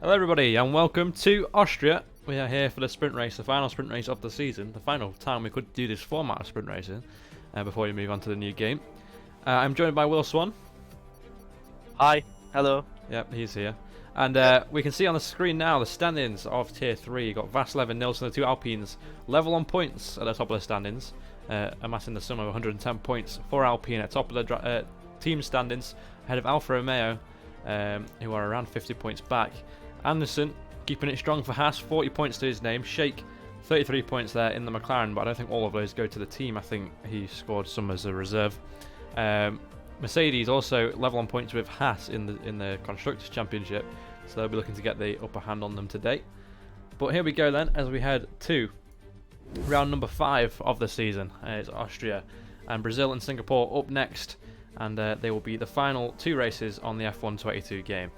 Hello everybody and welcome to Austria. We are here for the sprint race, the final sprint race of the season, the final time we could do this format of sprint racing before we move on to the new game. I'm joined by Will Swan. Hi, hello. Yep, he's here. And we can see on the screen now the standings of Tier 3. You've got Vasslev and Nilsson, the two Alpines, level on points at the top of the standings, amassing the sum of 110 points for Alpine at top of the team standings, ahead of Alfa Romeo, who are around 50 points back. Anderson keeping it strong for Haas, 40 points to his name. Sheikh, 33 points there in the McLaren, but I don't think all of those go to the team. I think he scored some as a reserve. Mercedes also level on points with Haas in the Constructors' Championship, so they'll be looking to get the upper hand on them today. But here we go then, as we head to round number 5 of the season. It's Austria and Brazil and Singapore up next, and they will be the final 2 races on the F1 22 game.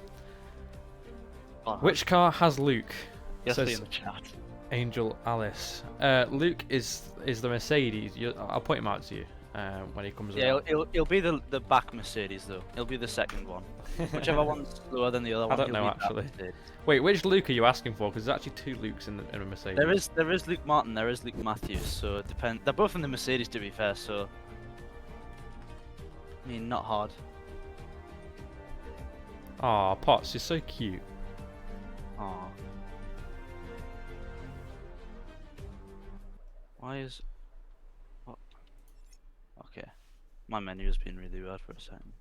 Which car has Luke? Yes, Says in the chat. Angel Alice. Luke is the Mercedes. I'll point him out to you when he comes Yeah, around. it'll be the back Mercedes though. It'll be the second one. Whichever one's slower than the other one. I don't know actually. Wait, which Luke are you asking for? Because there's actually 2 Lukes in a Mercedes. There is Luke Martin. There is Luke Matthews. So it depends. They're both in the Mercedes to be fair. So I mean, not hard. Aw, Potts, you're so cute. Aw. Why is what? Okay, my menu has been really weird for a second.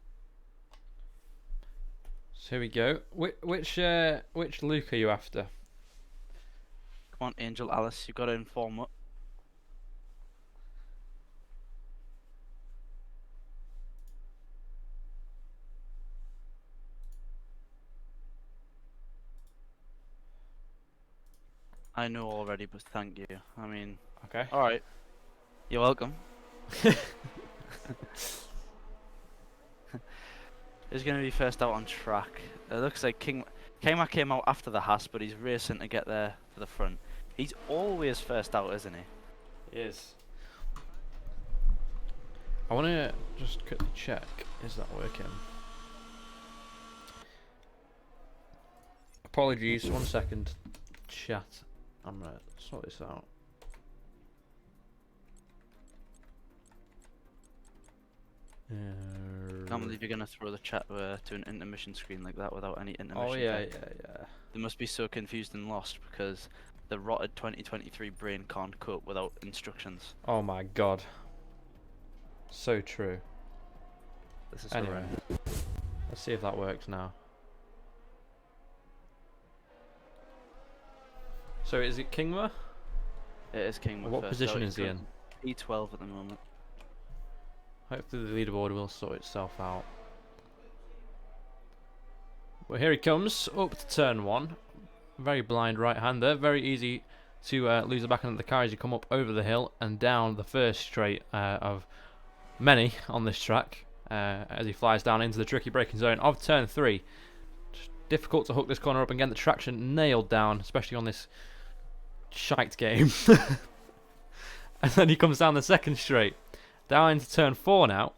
So here we go. Which Luke are you after? Come on, Angel Alice, you got to inform what. I know already, but thank you. I mean, Okay. all right. You're welcome. He's going to be first out on track. It looks like Kmart came out after the Haas, but he's racing to get there to the front. He's always first out, isn't he? He is. I want to just quickly check. Is that working? Apologies. 1 second. Chat. I'm gonna sort this out. Can't believe you're going to throw the chat to an intermission screen like that without any intermission. Oh yeah, text. yeah. They must be so confused and lost because the rotted 2023 brain can't cope without instructions. Oh my god. So true. This is Anyway, horrendous. let's see if that works now. So is it Kingma? It is King. What position is he in? P12 at the moment. Hopefully the leaderboard will sort itself out. Well, here he comes, up to turn 1. Very blind right-hander, very easy to lose the back end of the car as you come up over the hill and down the first straight of many on this track as he flies down into the tricky braking zone of turn 3. Just difficult to hook this corner up and get the traction nailed down, especially on this shite game. And then he comes down the second straight. Down into turn 4 now.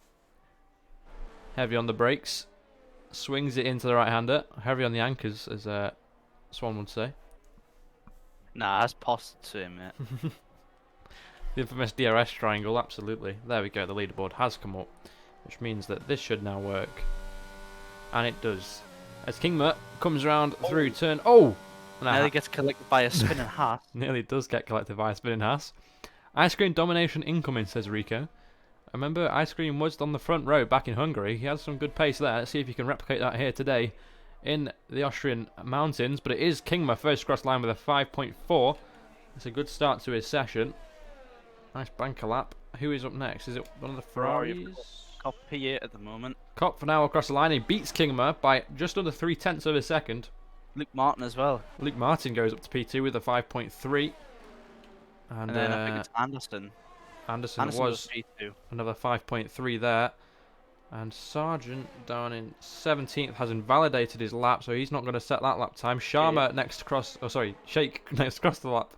Heavy on the brakes. Swings it into the right-hander. Heavy on the anchors, as Swan would say. Nah, that's post to him, mate. The infamous DRS triangle, absolutely. There we go, the leaderboard has come up. Which means that this should now work. And it does. As Kingma comes around through turn... Oh! Nearly gets collected by a spinning hat. Nearly does get collected by a spinning Haas. Ice cream domination incoming, says Rico. Remember, Ice Cream was on the front row back in Hungary. He has some good pace there. Let's see if he can replicate that here today in the Austrian mountains. But it is Kingma first cross line with a 5.4. It's a good start to his session. Nice banker lap. Who is up next? Is it one of the Ferraris? Cop P8 at the moment. Cop for now across the line. He beats Kingma by just under 0.3 of a second. Luke Martin as well. Luke Martin goes up to P2 with a 5.3. And then I think it's Anderson. Anderson was P2. Another 5.3 there. And Sargent down in 17th has invalidated his lap, so he's not going to set that lap time. Sharma next across, oh sorry, Sheikh next across the lap,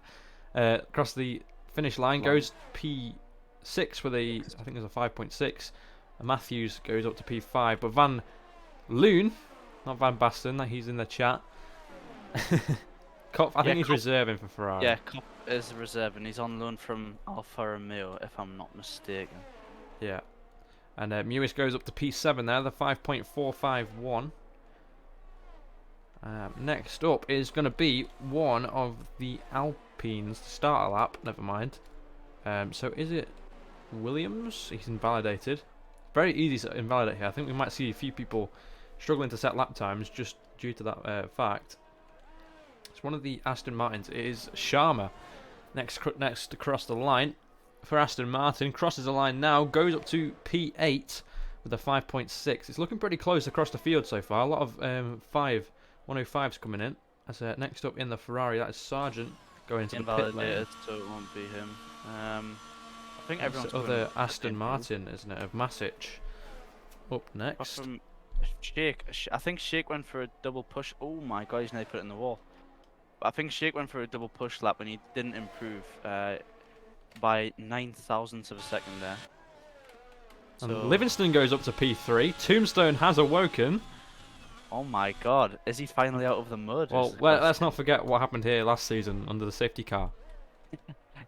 across the finish line goes P6 with a, I think there's a 5.6. Matthews goes up to P5, but Van Loon, not Van Basten, he's in the chat, I think he's Kopp, reserving for Ferrari. yeah, Kopp is a reserve, and he's on loan from Alfa Romeo, if I'm not mistaken. Yeah. And Mewis goes up to P7 there, the 5.451. Next up is going to be one of the Alpines to start a lap. Never mind. So is it Williams? He's invalidated. Very easy to invalidate here. I think we might see a few people struggling to set lap times just due to that fact. It's one of the Aston Martins. It is Sharma next across the line for Aston Martin. Crosses the line now, goes up to P8 with a 5.6. It's looking pretty close across the field so far. A lot of 105s coming in. As next up in the Ferrari, that is Sargent going into the pit lane. So it won't be him. I think everyone's other Aston Martin, isn't it, of Masic. Up next. From Sheikh. I think Sheikh went for a double push. Oh my god, he's nearly put it in the wall. But I think Sheikh went for a double push lap and he didn't improve by 9 thousandths of a second there. So and Livingston goes up to P3. Tombstone has awoken. Oh my god, is he finally out of the mud? Well, let's not forget what happened here last season under the safety car.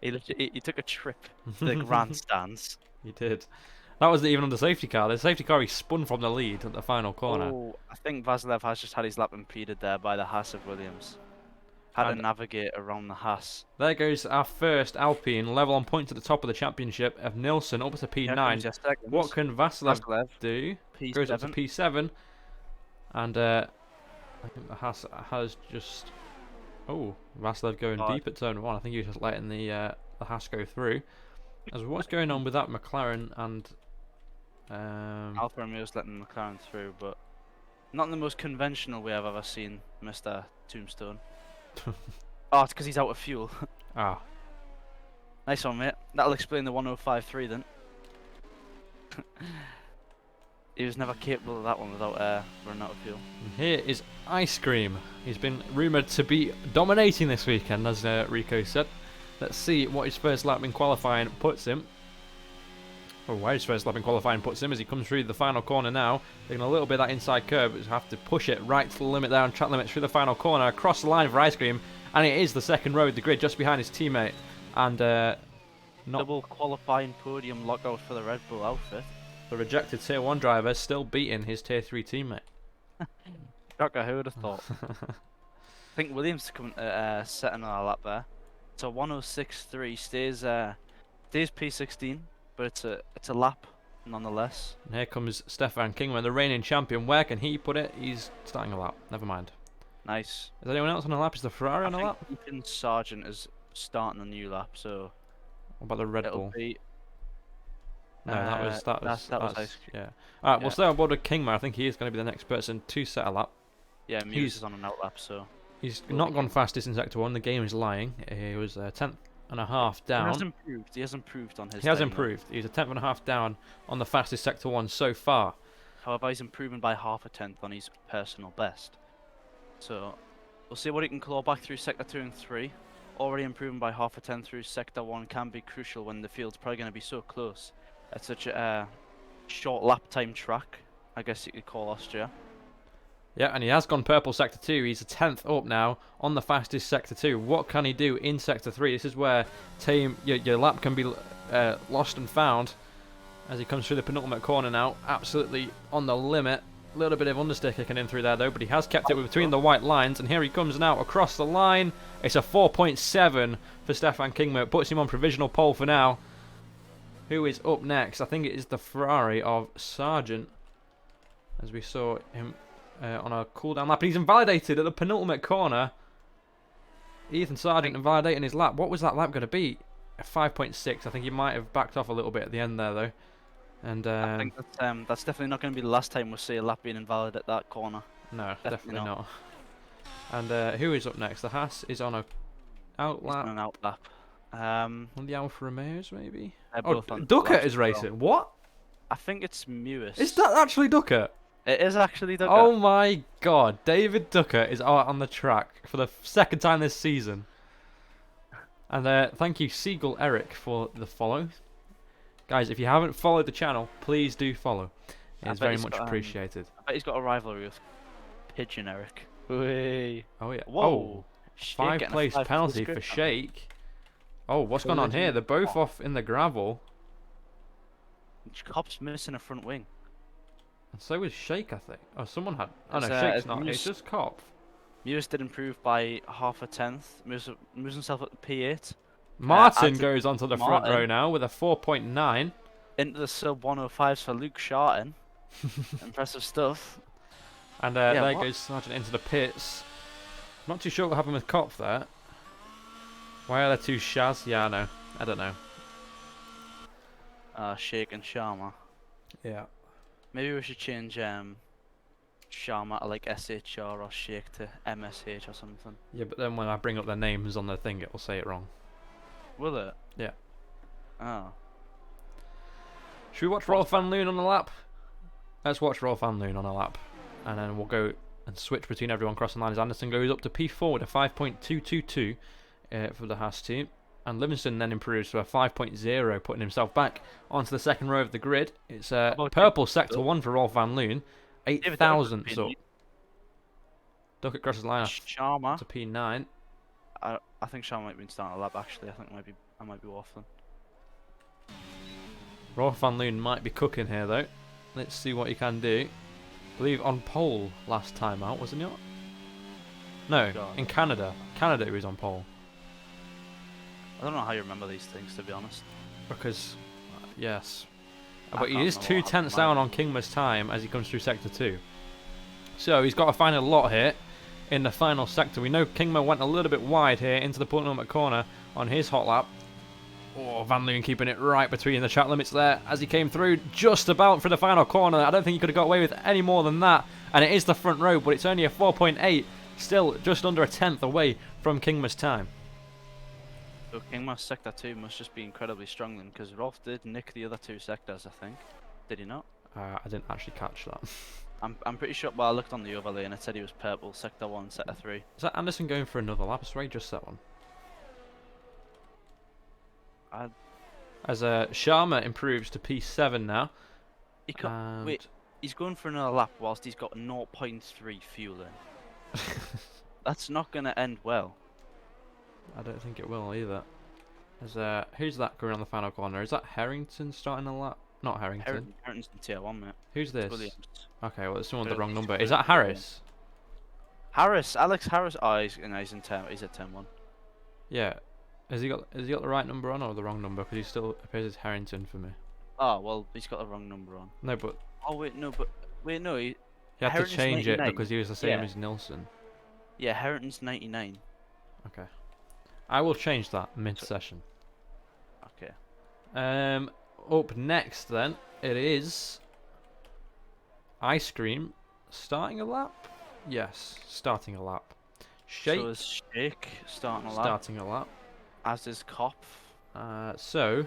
he took a trip to the grandstands. He did. That wasn't even under safety car. The safety car, he spun from the lead at the final corner. Oh, I think Vasilev has just had his lap impeded there by the Haas of Williams. Had to navigate around the Haas. There goes our first Alpine, level on points at the top of the championship of Nilsson up to P9. What can Vasilev do? P7. Goes up to P7. And I think the Haas has just... Oh, Vasilev going deep at turn 1. I think he was just letting the Haas go through. As what's going on with that McLaren and... Alfa Romeo's letting McLaren through, but not in the most conventional way I've ever seen Mr. Tombstone. Oh, it's because he's out of fuel. Ah. Nice one, mate. That'll explain the 105.3 then. He was never capable of that one without running out of fuel. And here is Ice Cream. He's been rumoured to be dominating this weekend, as Rico said. Let's see what his first lap in qualifying puts him. Or where his first lap in qualifying puts him as he comes through the final corner now. Taking a little bit of that inside curve, but have to push it right to the limit there on track limit through the final corner. Across the line for Ice Cream. And it is the second row of the grid just behind his teammate. And double qualifying podium lockout for the Red Bull outfit. The rejected Tier 1 driver still beating his Tier 3 teammate. Shocker, who would have thought? I think Williams coming set another lap there. It's a 106.3, stays P16, but it's a lap nonetheless. And here comes Stefan Kingman, the reigning champion. Where can he put it? He's starting a lap. Never mind. Nice. Is anyone else on a lap? Is the Ferrari on a lap? Ethan Sargent is starting a new lap, so... What about the Red Bull? No, that was yeah. Alright, we'll stay on board with Kingman. I think he is going to be the next person to set a lap. Yeah, Muse is on an out lap, so... He's not gone fastest in Sector 1. The game is lying. He was 10th and a half down. He has improved on his He has improved. He's a 10th and a half down on the fastest Sector 1 so far. However, he's improving by half a tenth on his personal best. So, we'll see what he can claw back through Sector 2 and 3. Already improving by half a tenth through Sector 1 can be crucial when the field's probably going to be so close at such a short lap time track, I guess you could call Austria. Yeah, and he has gone purple Sector 2. He's a 10th up now on the fastest Sector 2. What can he do in Sector 3? This is where your lap can be lost and found as he comes through the penultimate corner now. Absolutely on the limit. A little bit of understeer kicking in through there though, but he has kept it between the white lines. And here he comes now across the line. It's a 4.7 for Stefan Kingman. It puts him on provisional pole for now. Who is up next? I think it is the Ferrari of Sargent, as we saw him on a cooldown lap. And he's invalidated at the penultimate corner. Ethan Sargent invalidating his lap. What was that lap going to be? A 5.6. I think he might have backed off a little bit at the end there though. And I think that's definitely not going to be the last time we'll see a lap being invalid at that corner. No, definitely not. And who is up next? The Haas is on a out lap. On an out lap. On the Alfa Romeos, maybe? Oh, Duckett is racing. What? I think it's Mewis. Is that actually Duckett? It is actually Duckett. Oh my god. David Duckett is out on the track for the second time this season. And thank you, Seagull Eric, for the follow. Guys, if you haven't followed the channel, please do follow. It's very much appreciated. I bet he's got a rivalry with Pigeon Eric. Whee. Oh yeah. Whoa. Oh, Shake five getting a place 5 for the penalty for script. Shake. Oh, what's going on here? They're both off in the gravel. Cop's missing a front wing. And so is Shake, I think. Oh, someone had. Oh no, As Shake's not. It's just Cop. Muse did improve by half a tenth. Moves himself up to P8. Martin Adds goes onto the front row Martin now with a 4.9. into the sub 105s for Luke Sharton. Impressive stuff. And Yeah, there what? goes Sargent into the pits. Not too sure what happened with Cop there. Why are there two Shaz? Yeah, I know. I don't know. Shake and Sharma. Yeah. Maybe we should change Sharma to like SHR or Shake to MSH or something. Yeah, but then when I bring up their names on the thing, it will say it wrong. Will it? Yeah. Oh. Should we watch Rolf van Loon on the lap? Let's watch Rolf van Loon on a lap. And then we'll go and switch between everyone crossing the line as Anderson goes up to P4 with a 5.222 for the Haas team. And Livingston then improves to a 5.0, putting himself back onto the second row of the grid. It's purple sector 1 for Rolf van Loon. 8,000 up. Duckett crosses the line Sharma to P9. I think Sharma might be starting a lap actually. I think I might be waffling. Rolf van Loon might be cooking here though. Let's see what he can do. I believe on pole last time out, wasn't he? No, God. in Canada. Canada he was on pole. I don't know how you remember these things, to be honest. Because, yes. I But he can't is remember 2 what tenths happened down on Kingma's time as he comes through sector 2. So he's got to find a lot here in the final sector. We know Kingma went a little bit wide here into the penultimate corner on his hot lap. Oh, Van Loon keeping it right between the track limits there as he came through just about for the final corner. I don't think he could have got away with any more than that. And it is the front row, but it's only a 4.8. Still just under a tenth away from Kingma's time. So Kingma's sector 2 must just be incredibly strong then, because Rolf did nick the other 2 sectors, I think. Did he not? I didn't actually catch that. I'm pretty sure. Well, I looked on the overlay and it said he was purple, sector 1, sector 3. Is that Anderson going for another lap? I swear he just set one. As Sharma improves to P7 now. He wait, he's going for another lap whilst he's got 0.3 fuel in. That's not going to end well. I don't think it will either. As who's that going on the final corner? Is that Harrington starting a lap? Not Harrington. Harrington's in tier 1, mate. Who's this? Williams. Okay, well, it's someone with the wrong Williams. number. Is that Harris? Alex Harris. Oh, he's in 10. He's at 10-1. Yeah. Has he got the right number on or the wrong number? Because he still appears as Harrington for me. Oh well, he's got the wrong number on. No, but Oh wait, no, he he had to Harrington's change it 99. because he was the same Yeah. as Nilsson. Yeah, Harrington's 99. Okay. I will change that mid-session. Okay. Up next then, it is Ice Cream starting a lap? Yes, starting a lap. Shake So is Shake starting a lap, starting a lap. as is Kopf. So,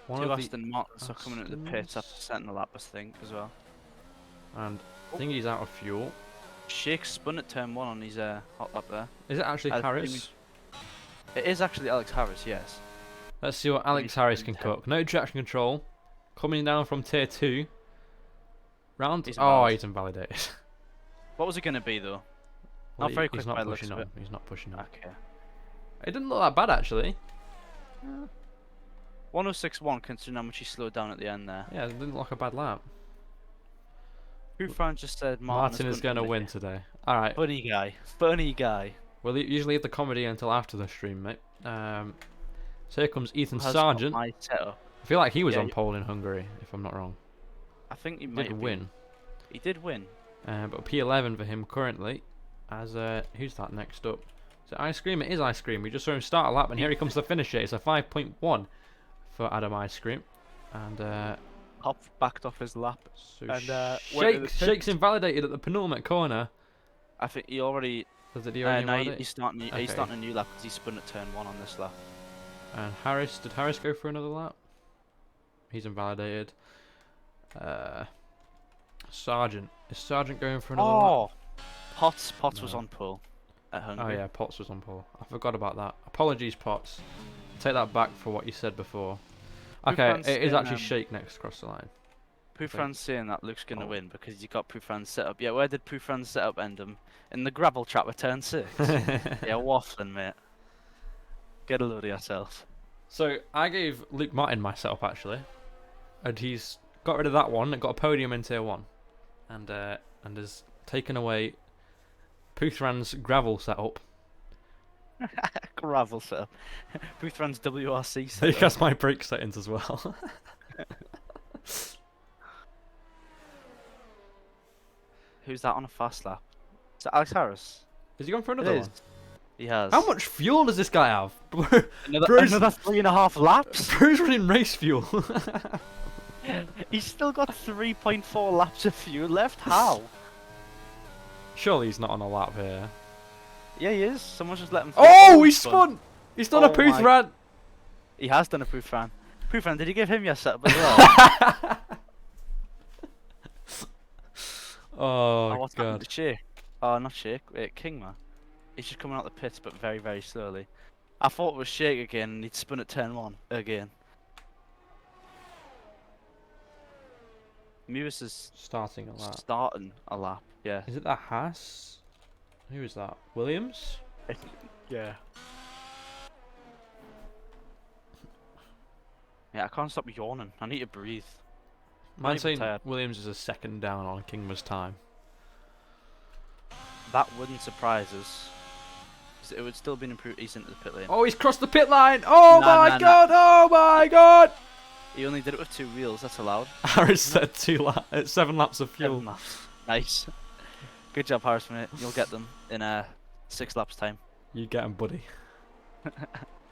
one 2 of the Aston Martins are coming into the pits after Astons. setting the lap, I think, as well. And I think he's out of fuel. Shake spun at turn 1 on his hot lap there. Is it actually As Harris? It is actually Alex Harris, yes. Let's see what Alex Harris can cook. No traction control. Coming down from tier 2. Round. He's Oh, invalid. he's invalidated. What was it going to be, though? Well, Not very he's quick not by the looks pushing of on. it. He's not pushing on. Okay. It didn't look that bad actually. 1061, considering how much he slowed down at the end there. Yeah, it didn't look a bad lap. Who fan just said Martin is going to win today. All right. Funny guy. Funny guy. We'll usually leave the comedy until after the stream, mate. So here comes Ethan Has got Sargent. my setup. I feel like he was Yeah, on pole in Hungary, if I'm not wrong. I think he He might did have win. been. He did win. But P11 for him currently. As who's that next up? Is it Ice Cream? It is Ice Cream. We just saw him start a lap, and here he comes to finish it. It's a 5.1 for Adam Ice Cream. And Hop backed off his lap. so And, Shake's invalidated at the penultimate corner. I think he already. Does it already No, invalidate? he's starting. Okay. He's starting a new lap because he spun at turn 1 on this lap. And Harris, did Harris go for another lap? He's invalidated. Sargent. Is Sargent going for another lap? Oh, Potts was No. on pole at Oh Hungary. yeah, Potts was on pole. I forgot about that. Apologies, Potts. Take that back for what you said before. Okay, fan's it is getting, actually Shake next across the line. Pufran's saying that Luke's going to win because he got Pufran's setup. Yeah, where did Pufran's setup end him? In the gravel trap at turn 6? Yeah, waffling, mate. Get a load of yourself. So, I gave Luke Martin my setup, actually. And he's got rid of that one and got a podium in tier 1. And has taken away Pufran's gravel setup. Gravel setup. Pufran's WRC He setup. has my brake settings as well. Who's that on a fast lap? Is it Alex Harris? Has he gone for It another is. one? He has. How much fuel does this guy have? Another 3.5 laps? Bro's running race fuel. He's still got 3.4 laps of fuel left. How? Surely he's not on a lap here. Yeah, he is. Someone just let him. Oh, he spun! He's done a Oh Pooth my- run. He has done a Pufran. Pufran, did you give him your setup as well? Oh, What's happened God. to Shake? Oh, not Shake. Wait, Kingma. He's just coming out the pits, but very, very slowly. I thought it was Shake again, and he'd spun at turn 1 again. Mewis is Starting a lap. starting a lap. Yeah. Is it that Haas? Who is that? Williams? Yeah. Yeah, I can't stop yawning. I need to breathe. Mine's even saying tired. Williams is a second down on Kingma's time. That wouldn't surprise us. 'Cause it would still be an improved. He's into the pit lane. Oh, he's crossed the pit line! Oh Nah, my nah, God! Oh my God! He only did it with 2 wheels. That's allowed. Harris said 7 laps of fuel. 7 laps. Nice. Good job, Harris, mate. You'll get them in 6 laps time. You get him, buddy.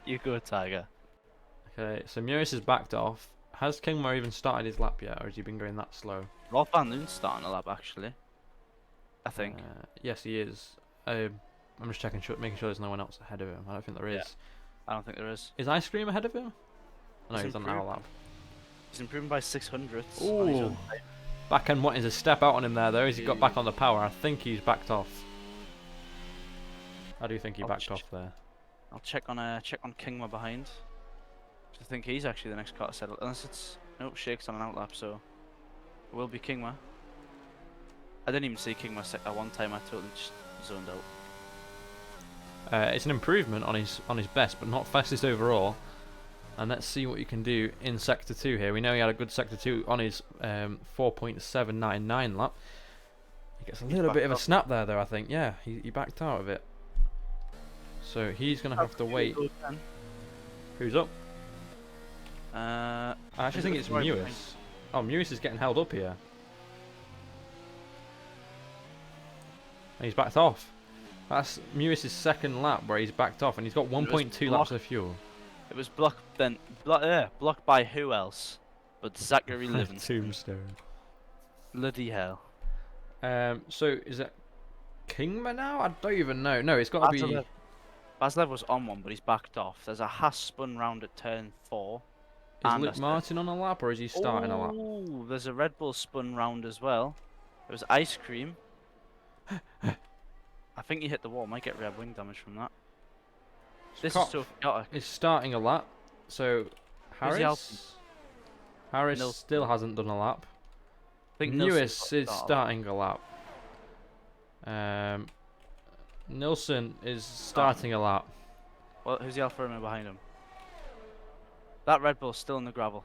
You go, Tiger. Okay, so Mewis is backed off. Has Kingma even started his lap yet, or has he been going that slow? Rolf Van Loon's starting a lap, actually. I think. Yes, he is. I'm just checking, making sure there's no one else ahead of him. I don't think there is. Yeah. I don't think there is. Is Ice Cream ahead of him? No, He's he's on our improved. lap. He's improving by 600. Ooh. Back end wanting to step out on him there, though. Has he got back on the power? I think he's backed off. How do you think he backed off there? I'll check on Kingma behind. I think he's actually the next car to settle. Unless it's nope, Shake's on an outlap, so it will be Kingma. I didn't even see Kingma at one time. I totally just zoned out. It's an improvement on his best, but not fastest overall. And let's see what you can do in Sector 2 here. We know he had a good Sector 2 on his 4.799 lap. He gets a little bit of a snap there, though, I think. Yeah, he backed out of it. So he's going to have to wait. Who's up? I actually think it's Mewis. Oh, Mewis is getting held up here. And he's backed off. That's Mewis' second lap where he's backed off, and he's got 1.2 laps of fuel. It was blocked blocked by who else? But Zachary Livingston. Tombstone. Bloody hell. So is it Kingma now? I don't even know. No, it's got to be. Baslev was on one, but he's backed off. There's a Haas spun round at turn 4. Is Luke Martin on a lap, or is he starting a lap? Oh, there's a Red Bull spun round as well. There was Ice Cream. I think he hit the wall. Might get rear wing damage from that. This is so chaotic. Is starting a lap. So Harris Nilsson. still hasn't done a lap. I think Mewis is starting a lap. Nilsson is starting a lap. Well, who's the Alfa Romeo behind him? That Red Bull's still in the gravel.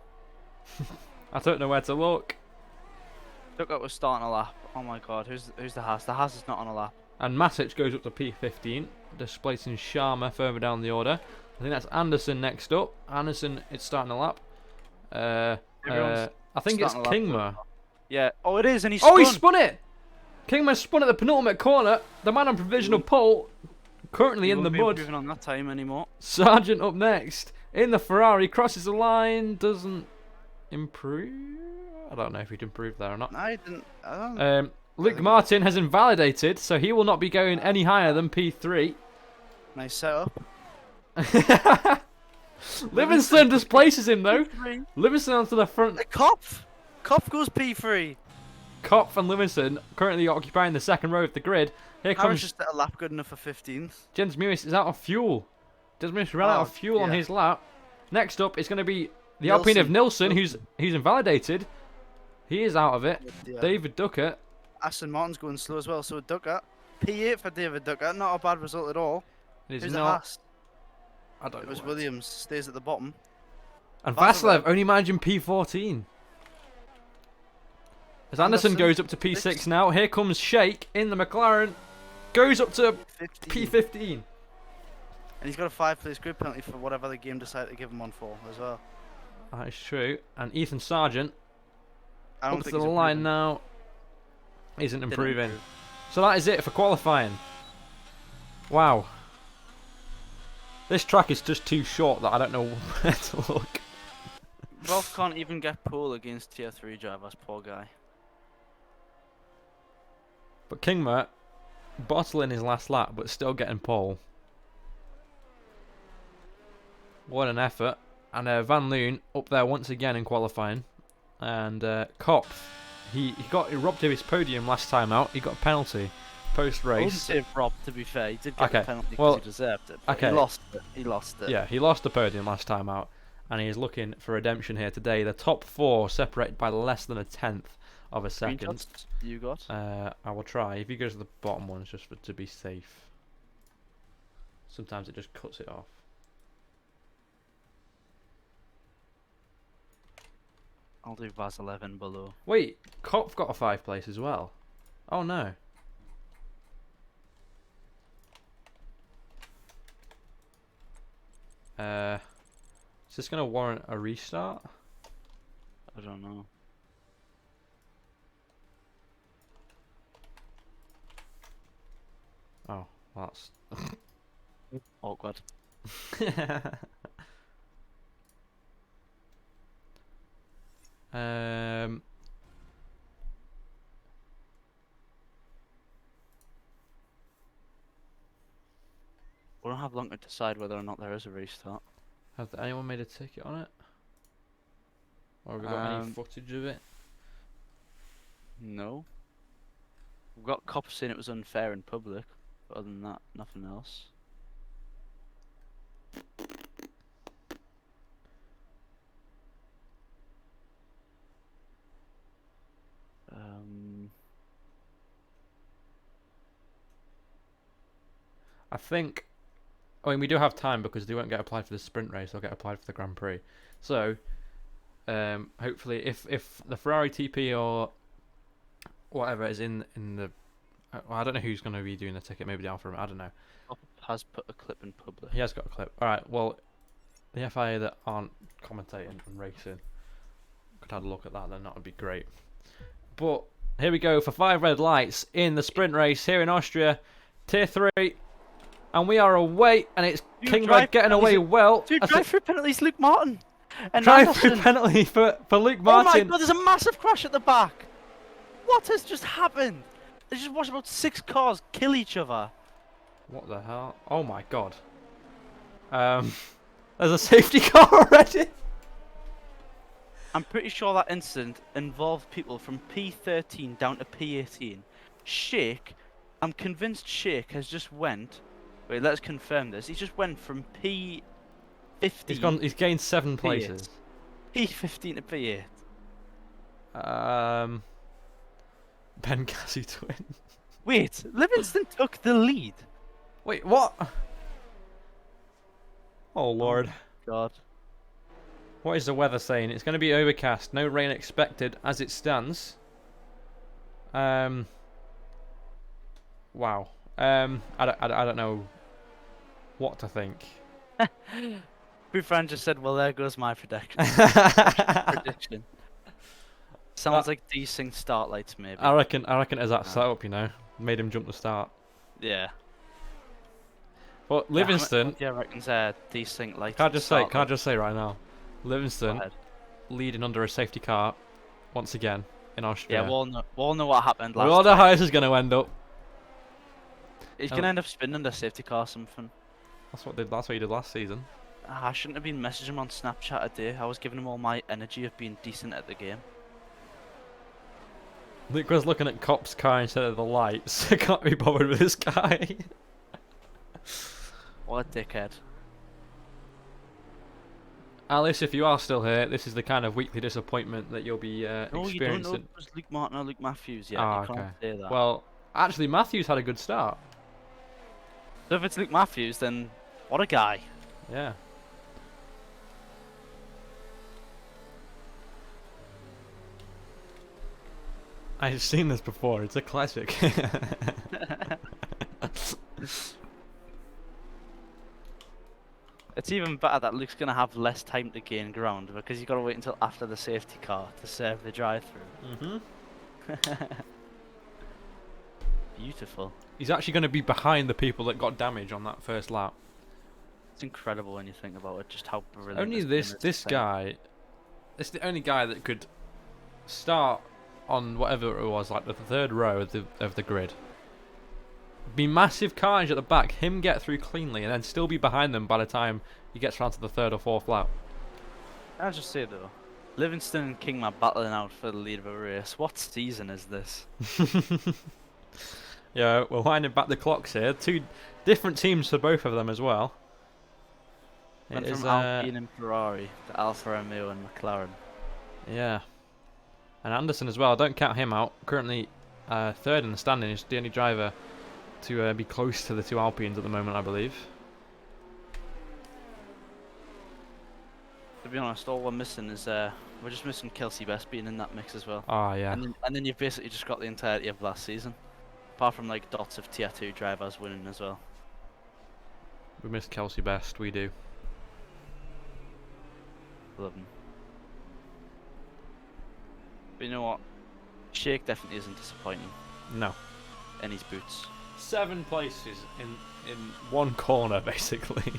I don't know where to look. Look at was starting a lap. Oh my God, who's the Haas? The Haas is not on a lap. And Matic goes up to P15, displacing Sharma further down the order. I think that's Anderson next up. Anderson is starting a lap. I think it's Kingma. Yeah. Oh, it is, and he spun it! Kingma spun at the penultimate corner. The man on provisional pole, currently in the mud. Moving on that time anymore. Sargent up next. In the Ferrari, crosses the line, doesn't improve. I don't know if he'd improve there or not. I don't. Luke Martin has invalidated, so he will not be going any higher than P3. Nice setup. Livingston displaces him though. P3. Livingston onto the front. Kopf goes P3. Kopf and Livingston currently occupying the second row of the grid. Here I was comes just at a lap good enough for 15th. Jens Mewis is out of fuel. Jens Mewis ran out of fuel on his lap. Next up is going to be the Alpine of Nilsson, who's invalidated. He is out of it. Yeah. David Duckett. Aston Martin's going slow as well, so Duckett. P8 for David Duckett, not a bad result at all. It is Who's not. it Haas? I don't know. It was what it is. Williams, stays at the bottom. And Vassilev. Vassilev only managing P14. As Anderson goes up to P6 now. Here comes Shake in the McLaren. Goes up to 15. P15. And he's got a 5-place grid penalty for whatever the game decided to give him on for as well. That is true. And Ethan Sargent I don't up to think the he's line improving. now. Isn't Didn't improving. improve. So that is it for qualifying. Wow. This track is just too short that I don't know where to look. Rolf can't even get pole against tier 3 drivers, poor guy. But Kingma bottling his last lap, but still getting pole. What an effort. And Van Loon up there once again in qualifying. And Kopf, he robbed of his podium last time out. He got a penalty I wouldn't post-race. say Rob, to be fair. He did get Okay, the penalty because well, he deserved it. But okay. He lost it. He lost it. Yeah, he lost the podium last time out. And he is looking for redemption here today. The top four separated by less than a tenth of a second. Screenshots you got? I will try. If you go to the bottom ones, just to be safe. Sometimes it just cuts it off. I'll do Vaz 11 below. Wait, Kopf got a 5th place as well. Oh no. Is this going to warrant a restart? I don't know. Oh, well, that's Awkward. um. We don't have long to decide whether or not there is a restart. Has anyone made a ticket on it? Or have we got any footage of it? No. We've got cops saying it was unfair in public, but other than that, nothing else. I think. I mean, we do have time because they won't get applied for the sprint race; they'll get applied for the Grand Prix. So, hopefully, if the Ferrari TP or whatever is in the, well, I don't know who's going to be doing the ticket. Maybe the Alfa. I don't know. Has put a clip in public. He has got a clip. All right. Well, the FIA that aren't commentating and racing could have a look at that. Then that would be great. But here we go for 5 red lights in the sprint race here in Austria, Tier 3. And we are away, and it's Kingma getting away well. Dude, drive-through penalties, Luke Martin. And Drive-through penalty for Luke Martin. Oh my god, there's a massive crash at the back. What has just happened? They just watched about 6 cars kill each other. What the hell? Oh my god. There's a safety car already. I'm pretty sure that incident involved people from P13 down to P18. Shake, I'm convinced Shake has just went. Wait, let's confirm this. He just went from P15. He's gained 7 places. P15 to P8. Benghazi twin. Wait, Livingston took the lead. Wait, what? Oh lord. God. What is the weather saying? It's going to be overcast. No rain expected as it stands. Wow. I don't know what to think. Bufran just said, "Well, there goes my prediction." Prediction. Sounds like desync start lights, maybe. I reckon as that setup, you know, made him jump the start. Yeah. But Livingston. Yeah, I reckon desync lights. Can I just say right now, Livingston leading under a safety car once again in Austria. Yeah, we'll know what happened last. We all know how this is going to end up. He's gonna end up spinning the safety car or something. That's what he did last season. I shouldn't have been messaging him on Snapchat today. I was giving him all my energy of being decent at the game. Luke was looking at Kop's car instead of the lights. I can't be bothered with this guy. What a dickhead. Alice, if you are still here, this is the kind of weekly disappointment that you'll be No, you don't know experiencing. it was Luke Martin or Luke Matthews yet. Ah, You can't okay. say that. Well, actually, Matthews had a good start. So if it's Luke Matthews, then what a guy. Yeah. I've seen this before. It's a classic. It's even better that Luke's gonna have less time to gain ground because you gotta wait until after the safety car to serve the drive-through. Beautiful. He's actually going to be behind the people that got damage on that first lap. It's incredible when you think about it, just how brilliant. Only it's been this thing. guy. It's the only guy that could start on whatever it was, like the third row of the grid. Be massive carnage at the back, him get through cleanly, and then still be behind them by the time he gets round to the third or fourth lap. I'll just say though, Livingston and Kingman battling out for the lead of a race. What season is this? Yeah, we're winding back the clocks here. Two different teams for both of them as well. Went It is, from Alpine and Ferrari to Alfa Romeo and McLaren. yeah. And Anderson as well, don't count him out. Currently third in the standing, he's the only driver to be close to the two Alpines at the moment, I believe. To be honest, all we're missing is we're just missing Kelsey Best being in that mix as well. Ah, yeah. And then you've basically just got the entirety of last season, apart from like dots of tier 2 drivers winning as well. We missed Kelsey Best, we do. Love him. But you know what? Shake definitely isn't disappointing No. in his boots. 7 places in one corner, basically.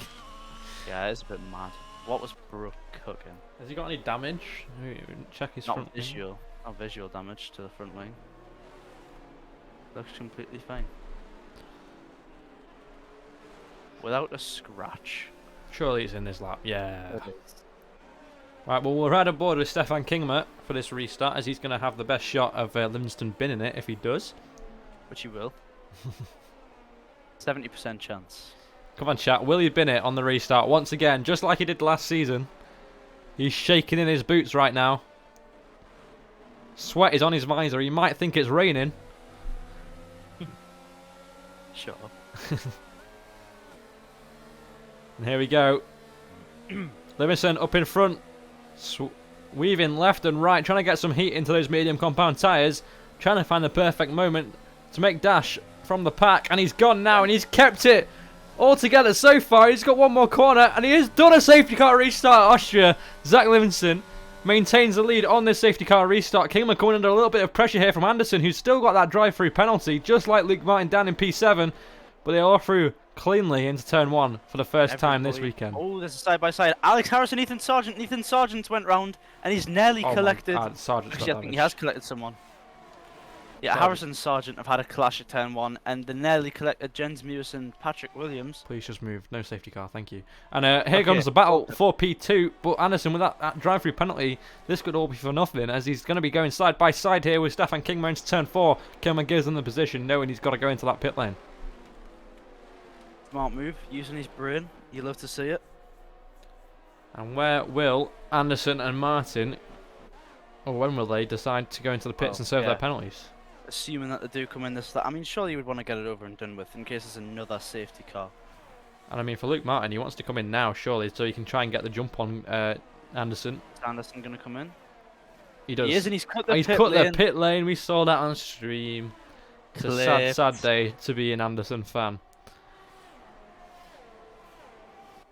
Yeah, it's a bit mad. What was Brooke cooking? Has he got any damage? Check his Not front wing. visual. Not visual damage to the front wing. Looks completely fine. Without a scratch. Surely it's in this lap, yeah. It is. Right, well, we're right aboard with Stefan Kingma for this restart, as he's going to have the best shot of Livingston binning it if he does. Which he will. 70% chance. Come on, chat. Will he bin it on the restart once again, just like he did last season? He's shaking in his boots right now. Sweat is on his visor. He might think it's raining. Sure. And here we go. Livingston up in front. Weaving left and right, trying to get some heat into those medium compound tyres. Trying to find the perfect moment to make dash from the pack. And he's gone now, and he's kept it all together so far. He's got one more corner, and he has done a safety car restart. Austria, Zach Livingston maintains the lead on this safety car restart. Kingman coming under a little bit of pressure here from Anderson, who's still got that drive-through penalty, just like Luke Martin down in P7. But they are through cleanly into turn 1 for the first time this weekend. Oh, there's a side-by-side. Alex Harrison, Ethan Sargent. Ethan Sargent went round, and he's nearly collected. Sargent's Actually, I think he has collected someone. Yeah, Sargent. Harrison and Sargent have had a clash at turn 1, and the nearly collected Jens Mewis and Patrick Williams. Please just move. No safety car, thank you. And here comes the battle for P2. But Anderson, with that drive-through penalty, this could all be for nothing, as he's going to be going side by side here with Stefan Kingman into turn 4. Kingman gives him the position, knowing he's got to go into that pit lane. Smart move, using his brain. You love to see it. And where will Anderson and Martin, or when will they, decide to go into the pits and serve their penalties? Assuming that they do come in this... I mean, surely you would want to get it over and done with in case there's another safety car. And I mean, for Luke Martin, he wants to come in now, surely, so he can try and get the jump on Anderson. Is Anderson going to come in? He does. He is, and he's cut the He's pit cut lane. the pit lane. We saw that on stream. It's a sad, sad day to be an Anderson fan.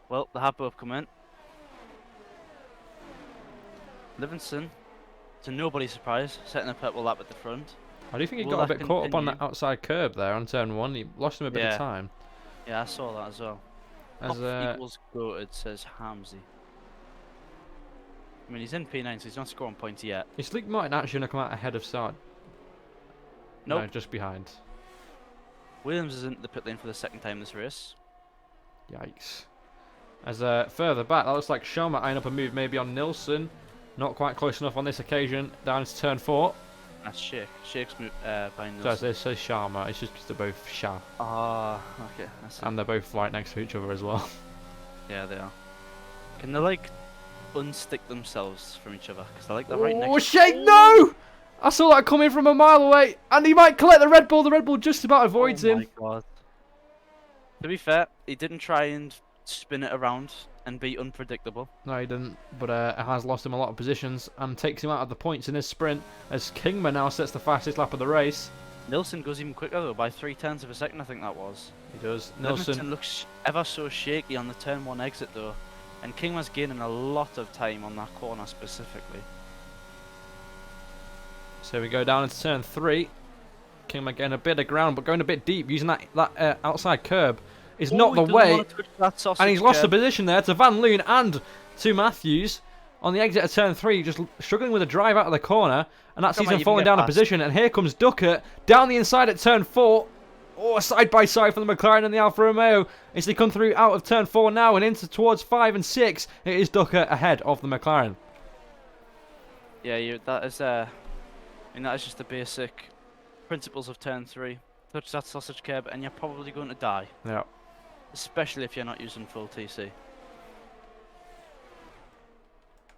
Well, they have both come in. Livingston, to nobody's surprise, setting a purple lap at the front. I do think he got a bit caught up on that outside curb there on turn 1. He lost him a bit of time. Yeah, I saw that as well. As equals goated, says Hamzy. I mean, he's in P9, so he's not scoring points yet. is Luke Martin actually going to come out ahead of Sard? Nope. No, just behind. Williams is in the pit lane for the second time this race. Yikes. As further back, that looks like Sharma eyeing up a move maybe on Nilsson. Not quite close enough on this occasion. Down into turn 4. That's Shake. Shake's behind So Nilsson. it says Sharma. It's just because they're both Shah. Ah, okay. And they're both right next to each other as well. Yeah, they are. Can they, like, unstick themselves from each other because I like they're right next. Oh, Shake, no! I saw that coming from a mile away, and he might collect the Red Bull. The Red Bull just about avoids him. Oh my god. To be fair, he didn't try and spin it around and be unpredictable. No, he didn't, but it has lost him a lot of positions and takes him out of the points in his sprint as Kingma now sets the fastest lap of the race. Nilsson goes even quicker though, by 0.3 of a second I think that was. He does. Nilsson looks ever so shaky on the turn 1 exit though, and Kingma's gaining a lot of time on that corner specifically. So we go down into turn 3. Kingma getting a bit of ground, but going a bit deep, using that outside curb is not the way. And he's lost the position there to Van Loon and to Matthews on the exit of turn 3, just struggling with a drive out of the corner, and that sees him falling down a position. And here comes Duckett down the inside at turn 4. Oh, side by side for the McLaren and the Alfa Romeo as they come through out of turn 4 now and into towards 5 and 6. It is Duckett ahead of the McLaren. Yeah, that is that is just the basic principles of turn 3. Touch that sausage curb and you're probably going to die. Yeah. Especially if you're not using full TC.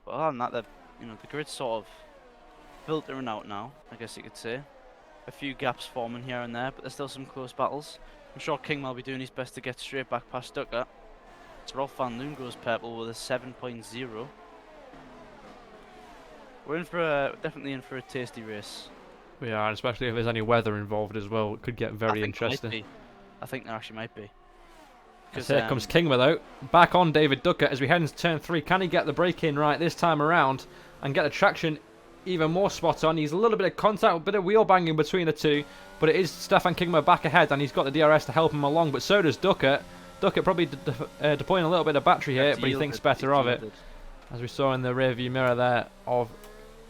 But other than that, the grid's sort of filtering out now, I guess you could say. A few gaps forming here and there, but there's still some close battles. I'm sure King will be doing his best to get straight back past Duckett. So Rolf Van Loon goes purple with a 7.0. We're definitely in for a tasty race. We are, especially if there's any weather involved as well. It could get very interesting. I think there actually might be. Because here comes Kingma though, back on David Duckett as we head into turn 3. Can he get the brake in right this time around and get the traction even more spot on? He's a little bit of contact, a bit of wheel banging between the two, but it is Stefan Kingma back ahead, and he's got the DRS to help him along, but so does Duckett. Duckett probably deploying a little bit of battery here, but he thinks better of it, as we saw in the rear view mirror there of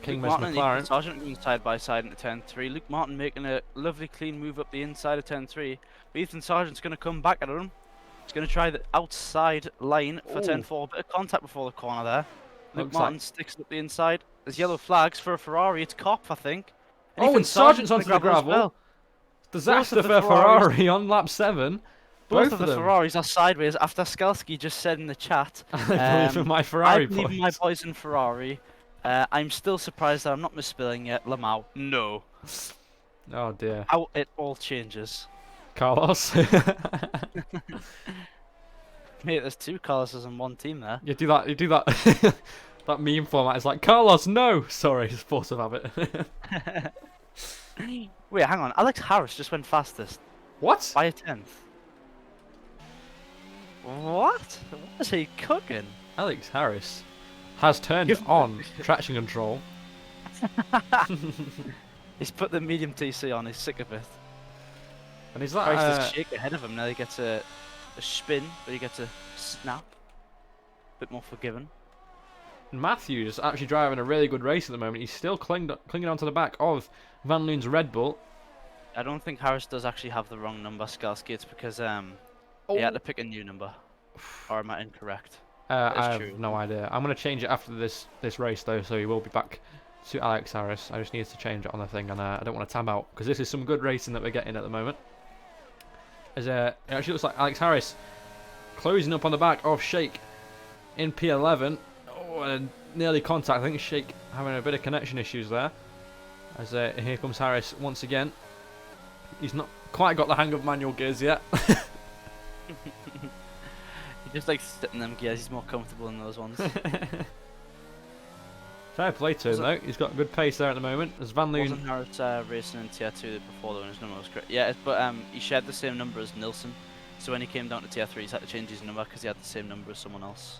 Kingma's McLaren. Sargent going side by side into turn 3. Luke Martin making a lovely clean move up the inside of turn 3. But Ethan Sargent's going to come back at him. He's going to try the outside line for turn 4. Bit of contact before the corner there. Luke Martin sticks up the inside. There's yellow flags for a Ferrari. It's Kopp, I think. And Sargent's onto the gravel. Well. Disaster for Ferrari on lap 7. Both of the Ferraris are sideways after Skalski just said in the chat. I believe in my Ferrari boys. I believe in my boys in Ferrari. I'm still surprised that I'm not misspelling it. Lamau. No. Oh dear. How it all changes. Carlos. Mate, there's 2 Carloses in one team there. You do that. That meme format is like, Carlos, no! Sorry, it's force of habit. Wait, hang on. Alex Harris just went fastest. What? By a 10th. What? What is he cooking? Alex Harris has turned on traction control. He's put the medium TC on, he's sick of it. And he's like Harris shake ahead of him, now he gets a spin, but he gets a snap. Bit more forgiving. Matthews actually driving a really good race at the moment. He's still clinging onto the back of Van Loon's Red Bull. I don't think Harris does actually have the wrong number, Skalski. It's because he had to pick a new number. Or am I incorrect? I have no idea. I'm going to change it after this race though, so he will be back to Alex Harris. I just need to change it on the thing, and I don't want to tab out because this is some good racing that we're getting at the moment. As it actually looks like Alex Harris closing up on the back of Shake in P11. Oh, and nearly contact. I think Shake having a bit of connection issues there. As here comes Harris once again. He's not quite got the hang of manual gears yet. He just likes sitting them gears. He's more comfortable in those ones. Fair play to him though. He's got good pace there at the moment. As Van Loon. Wasn't Harris racing in tier 2 before though, and his number was correct. Yeah, but he shared the same number as Nilsson. So when he came down to tier 3, he's had to change his number because he had the same number as someone else.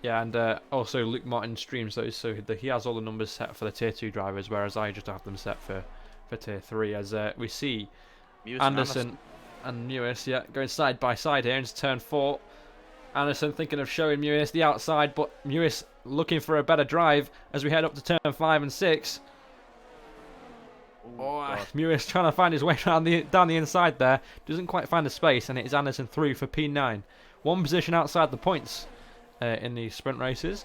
Yeah, and also Luke Martin streams those, so he has all the numbers set for the tier 2 drivers, whereas I just have them set for tier 3. As we see Anderson and Mewis, going side by side here into turn 4. Anderson thinking of showing Mewis the outside, but Mewis looking for a better drive as we head up to turn 5 and 6. Mewis trying to find his way down the inside there. Doesn't quite find the space, and it is Anderson through for P9. One position outside the points in the sprint races.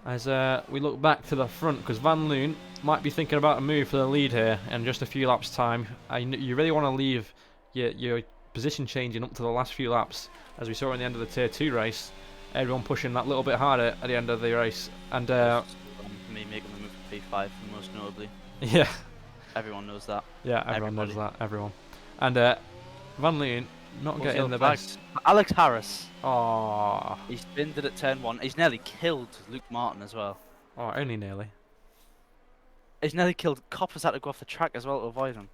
As we look back to the front, because Van Loon might be thinking about a move for the lead here in just a few laps time. You really want to leave your position changing up to the last few laps, as we saw in the end of the tier 2 race, Everyone pushing that little bit harder at the end of the race. And Me making the move for P5 most notably. yeah, Everyone knows that. yeah, everyone knows that. Everyone. And Van Leeuwen not getting the best. Alex Harris. Oh, He spinned it at turn 1. He's nearly killed Luke Martin as well. oh, only nearly. He's nearly killed. Coppers had to go off the track as well to avoid him.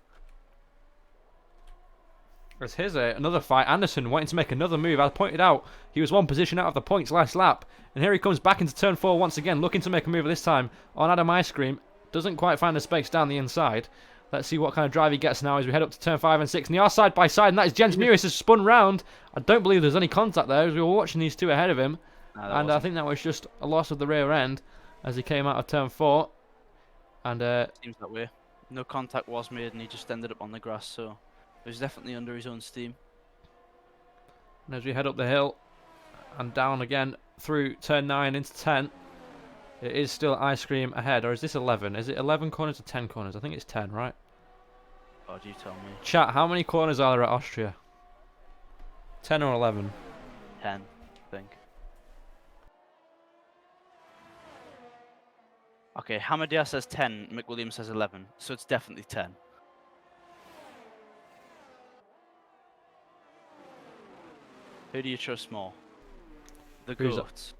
As here's another fight. Anderson wanting to make another move. As pointed out, he was one position out of the points last lap. And here he comes back into turn 4 once again, looking to make a move this time on Adam Ice Cream. Doesn't quite find the space down the inside. Let's see what kind of drive he gets now as we head up to turn 5 and 6. And they are side by side, and that is Jens Mewis has spun round. I don't believe there's any contact there as we were watching these two ahead of him. No, and I think that was just a loss of the rear end as he came out of turn 4. And seems that way. No contact was made, and he just ended up on the grass, so he was definitely under his own steam. And as we head up the hill and down again through turn 9 into 10, it is still Ice Cream ahead. Or is this 11? Is it 11 corners or 10 corners? I think it's 10, right? God, you tell me. Chat, how many corners are there at Austria? 10 or 11? 10, I think. Okay, Hamadia says 10, McWilliams says 11, so it's definitely 10. Who do you trust more? The Who's that? goats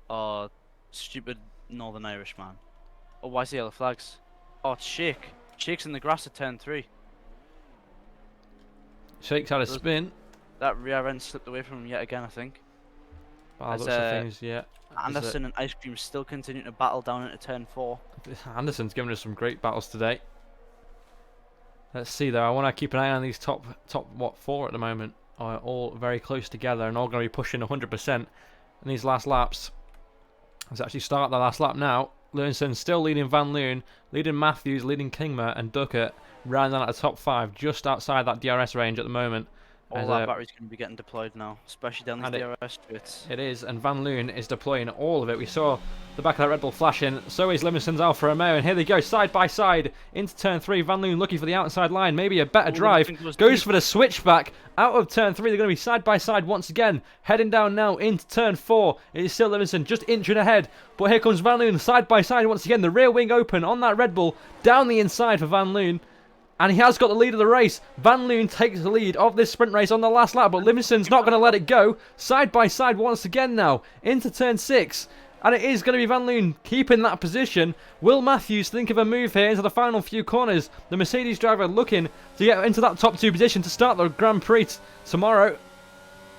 or stupid Northern Irish man? Oh, why is the yellow flags? Oh, it's Shake. Shake's in the grass at turn 3. Shake's had a spin. That rear end slipped away from him yet again, I think. By the As, looks of things, yeah. Anderson and Ice Cream still continuing to battle down into turn 4. Anderson's given us some great battles today. Let's see though. I want to keep an eye on these top what 4 at the moment. Are all very close together and all going to be pushing 100% in these last laps. Let's actually start the last lap now. Levinson still leading Van Leeuwen, leading Matthews, leading Kingma and Duckett, rounding out the top 5 just outside that DRS range at the moment. All that battery's going to be getting deployed now, especially down these DRS straights. It is, and Van Leeuwen is deploying all of it. We saw the back of that Red Bull flashing. So is Livingston's Alfa Romeo, and here they go side by side into turn 3. Van Leeuwen looking for the outside line, maybe a better drive. Goes for the switchback out of turn 3. They're going to be side by side once again, heading down now into turn 4. It is still Livingston just inching ahead, but here comes Van Leeuwen side by side once again. The rear wing open on that Red Bull, down the inside for Van Leeuwen. And he has got the lead of the race. Van Leeuwen takes the lead of this sprint race on the last lap, but Livingston's not going to let it go. Side by side once again now, into turn 6. And it is going to be Van Leeuwen keeping that position. Will Matthews think of a move here into the final few corners? The Mercedes driver looking to get into that top 2 position to start the Grand Prix tomorrow.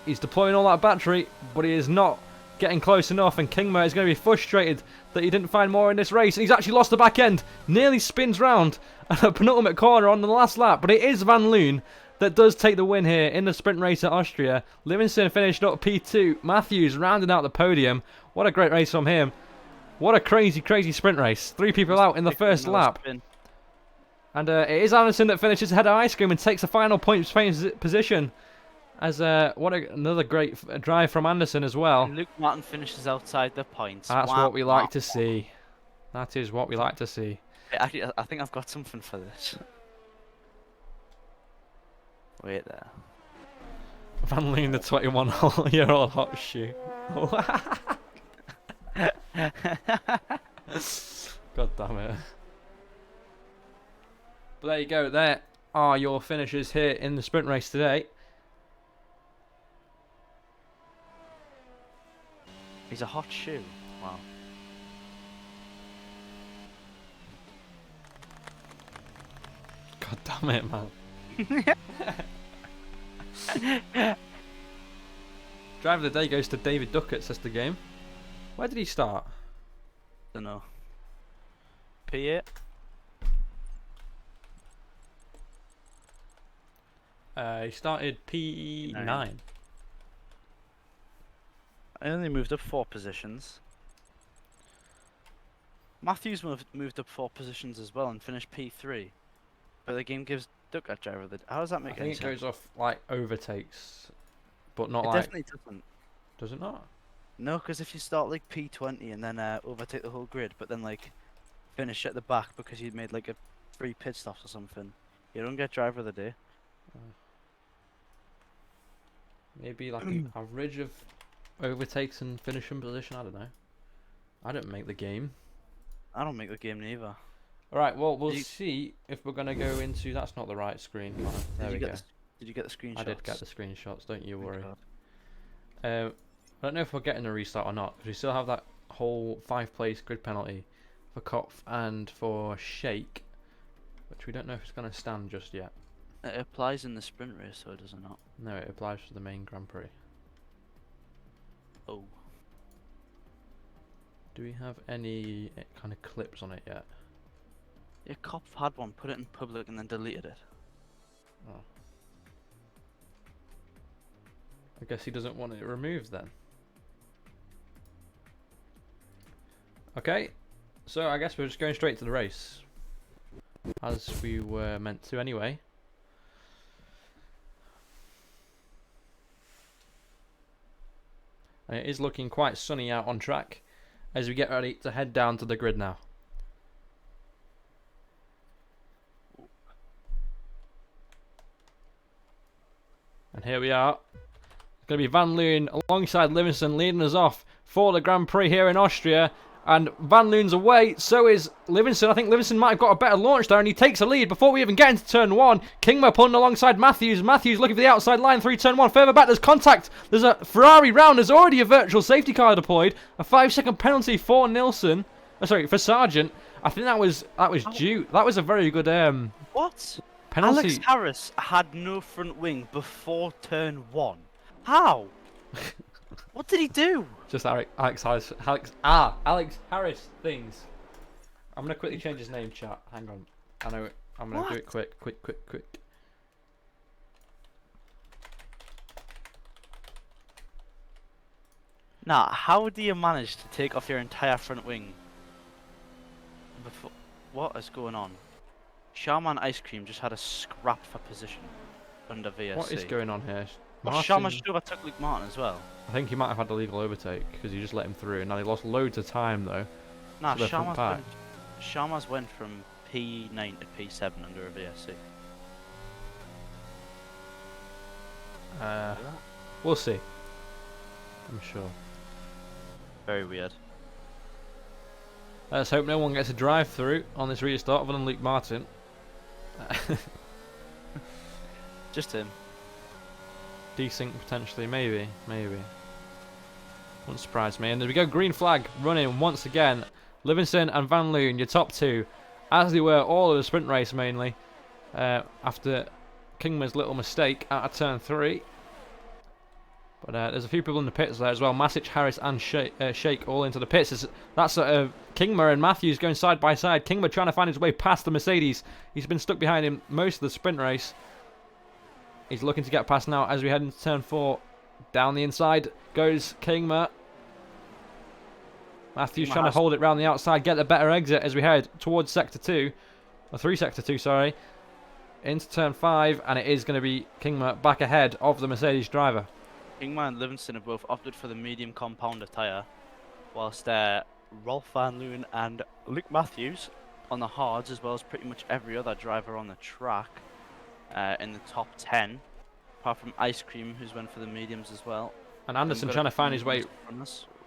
He's deploying all that battery, but he is not getting close enough, and Kingma is going to be frustrated that he didn't find more in this race. And he's actually lost the back end, nearly spins round at a penultimate corner on the last lap, but it is Van Leeuwen that does take the win here in the sprint race at Austria. Livingston finished up P2, Matthews rounding out the podium. What a great race from him. What a crazy sprint race. 3 people out in the first lap. And it is Anderson that finishes ahead of Ice Cream and takes the final point position. As another great drive from Anderson as well. And Luke Martin finishes outside the points. That's what we like to see. That is what we like to see. Actually, I think I've got something for this. Wait there. Van Leeuwen, the 21-year-old hot shoe. God damn it. But there you go. There are your finishes here in the sprint race today. He's a hot shoe. Wow. God damn it, man. Driver of the day goes to David Duckett, says the game. Where did he start? Dunno. P8? He started P9. I only moved up 4 positions. Matthews moved up 4 positions as well and finished P3. But the game gives Duckett driver the... How does that make any sense? I think it goes off like overtakes, but not it like... It definitely doesn't. Does it not? No, because if you start like P20 and then overtake the whole grid, but then like finish at the back because you made like 3 pit stops or something, you don't get driver of the day. Maybe like an average of overtakes and finishing position. I don't know. I didn't make the game. I don't make the game neither. All right. Well, we'll see if we're gonna go into. That's not the right screen. Come on, there we go. Did you get the screenshots? I did get the screenshots. Don't you worry. God. I don't know if we're getting a restart or not, because we still have that whole 5-place grid penalty for Kopf and for Shake, which we don't know if it's going to stand just yet. It applies in the sprint race, so does it not? No, it applies for the main Grand Prix. Oh. Do we have any kind of clips on it yet? Yeah, Kopf had one, put it in public and then deleted it. Oh. I guess he doesn't want it removed then. Okay, so I guess we're just going straight to the race, as we were meant to anyway. And it is looking quite sunny out on track as we get ready to head down to the grid now. And here we are. It's going to be Van Loon alongside Livingston leading us off for the Grand Prix here in Austria. And Van Loon's away, so is Livingston. I think Livingston might have got a better launch there, and he takes a lead before we even get into turn 1. Kingma pulling alongside Matthews. Matthews looking for the outside line through turn 1. Further back, there's contact. There's a Ferrari round. There's already a virtual safety car deployed. A 5-second penalty for Nilsson. Sorry, for Sargent. I think that was due. That was a very good What? penalty. Alex Harris had no front wing before turn 1. How? What did he do? Just Alex Harris things. I'm gonna quickly change his name, chat. Hang on. I know it. I'm gonna do it quick. Nah, how do you manage to take off your entire front wing? Before, what is going on? Shaman Ice Cream just had a scrap for position under VSC. What is going on here? Well, Shaman should have took Luke Martin as well. I think he might have had a legal overtake because he just let him through. Now he lost loads of time though. Nah, Shaman's went from P9 to P7 under a VSC. We'll see. I'm sure. Very weird. Let's hope no one gets a drive through on this restart other than Luke Martin. Just him. Desync potentially, maybe. Wouldn't surprise me. And there we go, green flag running once again. Livingston and Van Loon, your top two, as they were all of the sprint race mainly. After Kingman's little mistake out of turn 3. But there's a few people in the pits there as well. Masic, Harris and Shake all into the pits. That's Kingma and Matthews going side by side. Kingma trying to find his way past the Mercedes. He's been stuck behind him most of the sprint race. He's looking to get past now as we head into turn 4. Down the inside goes Kingma. Matthews trying to hold it round the outside, get a better exit as we head towards sector 2. Or 3 sector 2, sorry. Into turn 5, and it is going to be Kingma back ahead of the Mercedes driver. Kingma and Livingston have both opted for the medium compounder tyre, whilst Rolf Van Loon and Luke Matthews on the hards, as well as pretty much every other driver on the track in the top 10, apart from Ice Cream, who's went for the mediums as well. And Anderson trying to find his way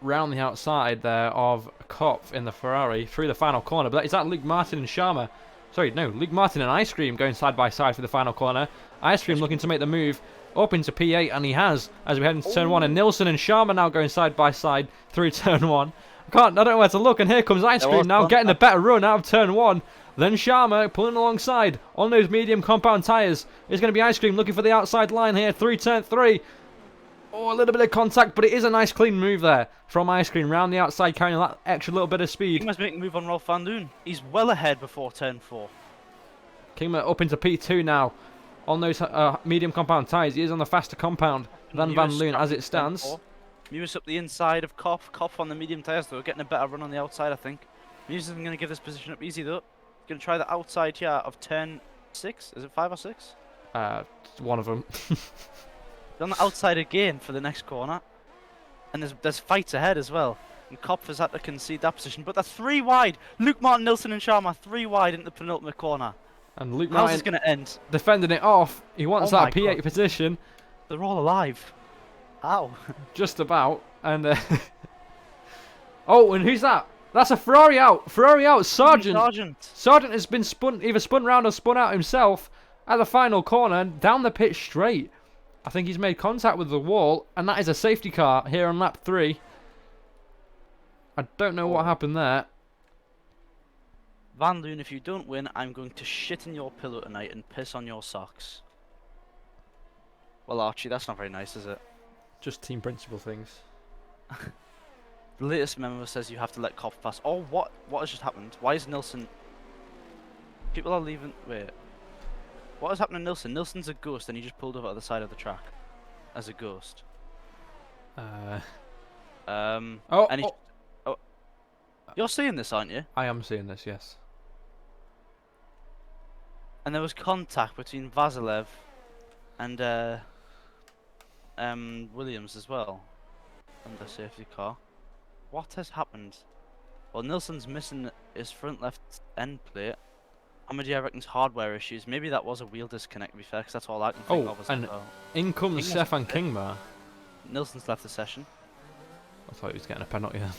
round the outside there of Kopf in the Ferrari through the final corner. But is that Luke Martin and Sharma? Sorry, no, Luke Martin and Ice Cream going side by side for the final corner. Ice Cream looking to make the move up into P8, and he has as we head into turn 1. And Nilsson and Sharma now going side by side through turn 1. I don't know where to look, and here comes Ice Cream now getting a better run out of turn 1. Then Sharma pulling alongside on those medium compound tyres. It's going to be Ice Cream looking for the outside line here through turn 3. Oh, a little bit of contact, but it is a nice clean move there from Ice Cream round the outside, carrying that extra little bit of speed. Kingma's making a move on Rolf Van Loon. He's well ahead before turn 4. Kingma up into P2 now on those medium compound tyres. He is on the faster compound than Van Loon as it stands. Mewis up the inside of Kopf. Kopf on the medium tyres though, getting a better run on the outside, I think. Mewis isn't going to give this position up easy though. He's going to try the outside here of turn 6. Is it 5 or 6? One of them. On the outside again for the next corner, and there's fights ahead as well. And Kopf has had to concede that position, but they're 3 wide. Luke Martin, Nilsson, and Sharma 3 wide into the penultimate corner. And Luke How's Martin this going to end? Defending it off. He wants that P8 position. They're all alive. How? Just about. And oh, and who's that? That's a Ferrari out. Ferrari out. Sargent. Sargent has been either spun round or spun out himself at the final corner down the pitch straight. I think he's made contact with the wall, and that is a safety car here on lap 3. I don't know what happened there. Van Loon, if you don't win, I'm going to shit in your pillow tonight and piss on your socks. Well, Archie, that's not very nice, is it? Just team principle things. The latest memo says you have to let cops pass. Oh, what has just happened? Why is Nilsson... People are leaving... Wait. What has happened to Nilsson? Nilsson's a ghost and he just pulled over at the side of the track. As a ghost. You're seeing this, aren't you? I am seeing this, yes. And there was contact between Vasilev and Williams as well. Under safety car. What has happened? Well, Nilsson's missing his front left end plate. Amadea reckons hardware issues. Maybe that was a wheel disconnect, to be fair, because that's all I can think of. And in comes Stefan Kingma. Nilsson's left the session. I thought he was getting a penalty there.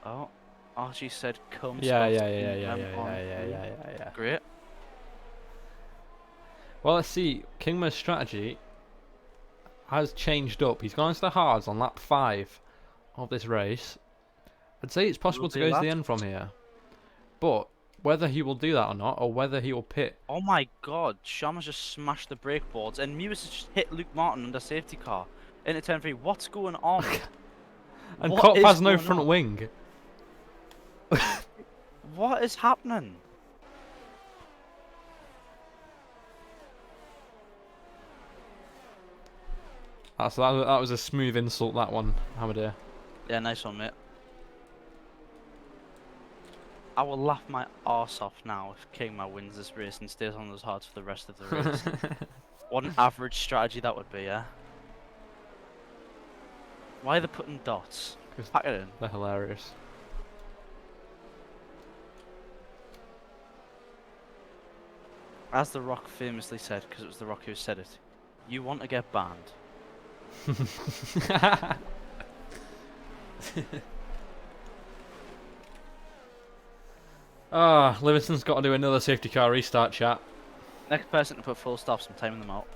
Oh, Archie said come. Yeah. Great. Well, let's see. Kingma's strategy has changed up. He's gone into the hards on lap 5 of this race. I'd say it's possible to go to the end from here. But whether he will do that or not, or whether he will pit... Oh my god, Sharma's just smashed the brake boards, and Mewis has just hit Luke Martin under safety car into turn 3. What's going on? And Kopp has no front wing. What is happening? So that was a smooth insult, that one, Amadea. Yeah, nice one, mate. I will laugh my arse off now if Kingma wins this race and stays on those hards for the rest of the race. What an average strategy that would be, yeah? Why are they putting dots? Pack it in. They're hilarious. As The Rock famously said, because it was The Rock who said it, you want to get banned. Livingston's got to do another safety car restart, chat. Next person to put full stops, I'm timing them out.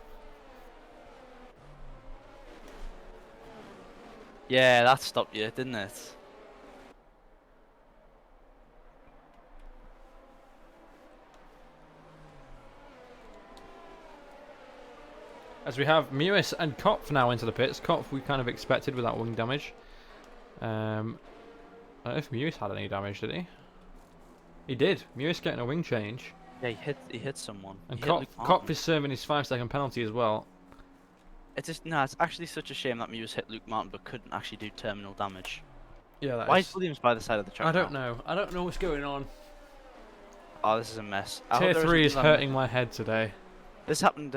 Yeah, that stopped you, didn't it? As we have Mewis and Kopf now into the pits. Kopf we kind of expected with that wing damage. I don't know if Mewis had any damage, did he? He did. Mewis getting a wing change. Yeah, he hit someone. And Kopf is serving his 5-second penalty as well. It's actually such a shame that Mewis hit Luke Martin but couldn't actually do terminal damage. Yeah, Why is Williams by the side of the track? I don't know. I don't know what's going on. Oh, this is a mess. Tier 3 is hurting my head today. This happened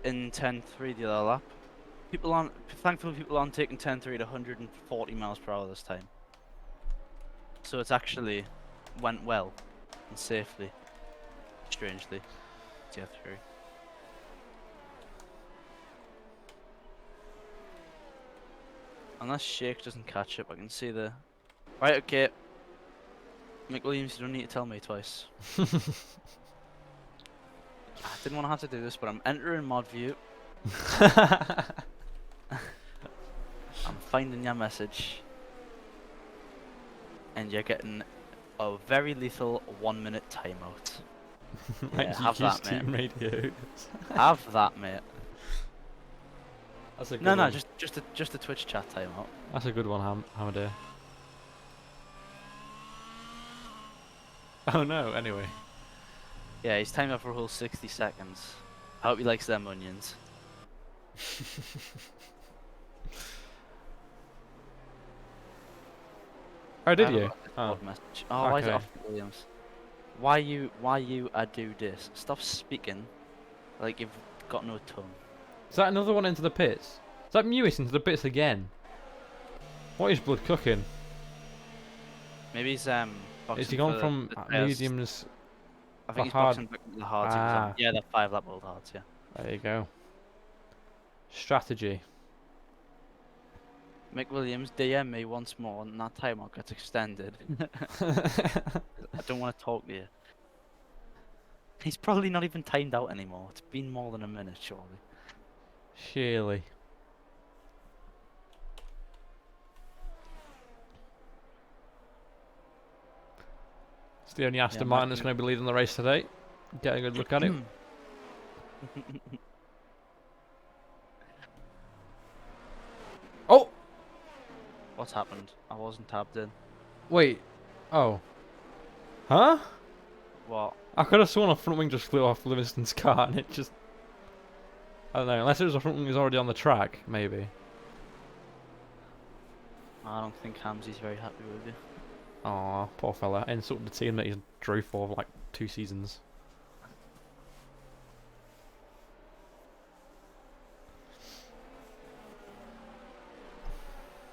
in 10-3 the other lap. Thankfully people aren't taking 10-3 at 140 miles per hour this time. So it's actually went well and safely, strangely. Tier 3. Unless Shake doesn't catch up, I can see the... Right, okay. Mick Williams, you don't need to tell me twice. I didn't want to have to do this, but I'm entering mod view. I'm finding your message. And you're getting a very lethal 1-minute timeout. Yeah, have that, mate. Team radios. Have that, mate. That's a good one. just a Twitch chat timeout. That's a good one, Hamadea. Oh no, anyway. Yeah, he's timed out for a whole 60 seconds. I hope he likes them onions. Oh, did you? Oh, message. Oh, why is it off Williams? Why you do this? Stop speaking like you've got no tongue. Is that another one into the pits? Is that Mewis into the pits again? What is blood cooking? Maybe he's Is he gone from mediums? I think he's hard. boxing back to the hards. Yeah, the 5-lap old hards, yeah. There you go. Strategy. Mick Williams, DM me once more, and that timeout gets extended. I don't want to talk to you. He's probably not even timed out anymore. It's been more than a minute, surely. Surely. It's the only Aston Martin that's going to be leading the race today. Get a good look at him. Oh! What's happened? I wasn't tabbed in. Wait. Oh. Huh? What? I could have sworn a front wing just flew off Livingston's car and it just... I don't know, unless it was a front wing that was already on the track, maybe. I don't think Hamsy's very happy with you. Aw, poor fella. Insulted the team that he's drove for like 2 seasons.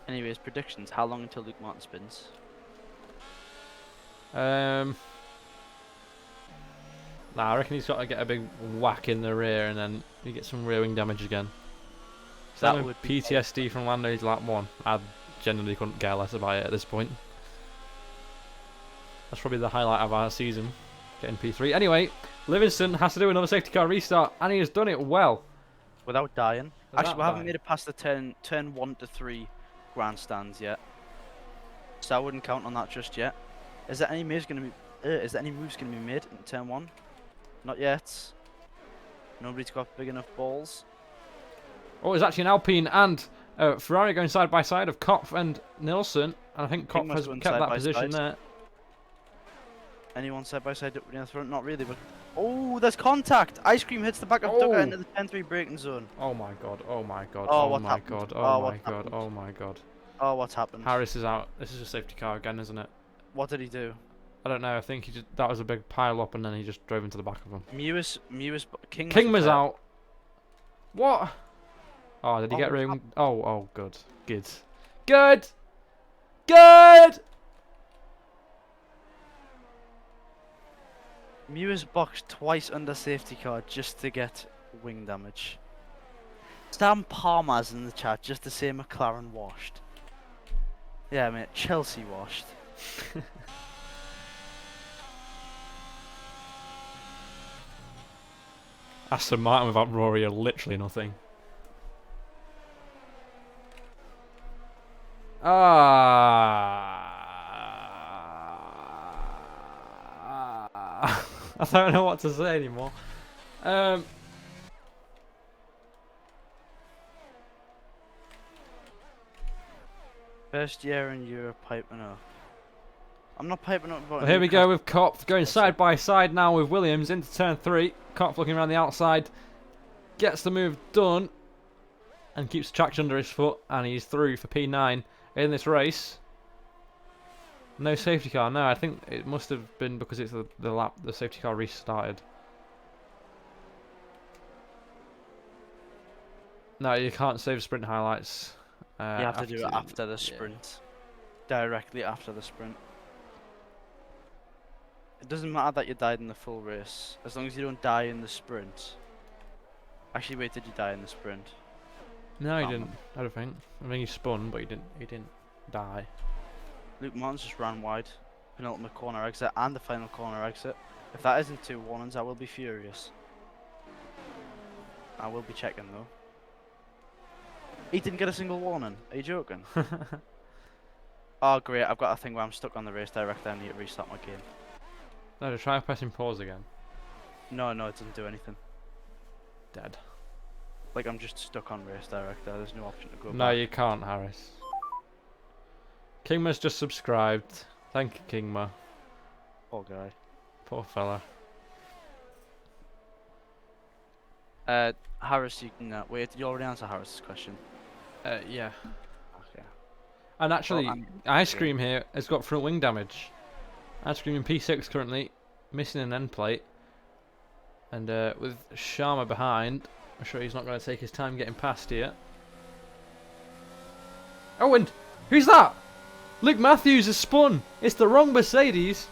Anyways, predictions. How long until Luke Martin spins? Nah, I reckon he's got to get a big whack in the rear and then he gets some rear wing damage again. That would PTSD from Lando's lap 1. I genuinely couldn't care less about it at this point. That's probably the highlight of our season, getting P3. Anyway, Livingston has to do another safety car restart, and he has done it well. Without dying. Without Actually, we haven't dying. made it past the turn 1 to 3 grandstands yet, so I wouldn't count on that just yet. Is there any moves going to be? Is there any moves going to be made in turn 1? Not yet. Nobody's got big enough balls. Oh, it's actually an Alpine and Ferrari going side by side of Kopf and Nilsson, and I think Kopf has kept that position there. Anyone side by side in the front? Not really, but oh, there's contact. Ice cream hits the back of Duggar into the 10-3 braking zone. Oh my god! Oh my god! Oh, Oh my god! Oh my god! Oh my god! Oh, what's happened? Harris is out. This is a safety car again, isn't it? What did he do? I don't know. I think he just that was a big pile up, and then he just drove into the back of him. Kingman's out. What? Oh, did he get ring? Oh, good. Good. Good! Good! Mewis boxed twice under safety car just to get wing damage. Stan Palmer's in the chat just to say McLaren washed. Yeah, mate, Chelsea washed. Aston Martin without Rory are literally nothing. I don't know what to say anymore. First year in Europe piping up. I'm not piping up. Well, here we go with Kopf going side by side now with Williams into turn 3. Kopf looking around the outside. Gets the move done. And keeps traction under his foot. And he's through for P9 in this race. No safety car. No, I think it must have been because it's the lap the safety car restarted. No, you can't save sprint highlights. You have to do it after the sprint. Directly after the sprint. It doesn't matter that you died in the full race, as long as you don't die in the sprint. Actually, wait, did you die in the sprint? No, he didn't. I don't think. I mean, he spun, but he didn't die. Luke Martins just ran wide. Penultimate corner exit and the final corner exit. If that isn't 2 warnings, I will be furious. I will be checking though. He didn't get a single warning. Are you joking? Oh great, I've got a thing where I'm stuck on the race director. I need to restart my game. No, just try pressing pause again. No, it doesn't do anything. Dead. Like I'm just stuck on race director. There's no option to go back. No, you can't, Harris. Kingma's just subscribed. Thank you, Kingma. Poor guy. Poor fella. Harris, you can wait. Did you already answer Harris's question? Yeah. Okay. And actually, Ice Cream here has got front wing damage. Ice Cream in P6 currently, missing an end plate. And with Sharma behind, I'm sure he's not going to take his time getting past here. Oh, and who's that? Luke Matthews has spun. It's the wrong Mercedes.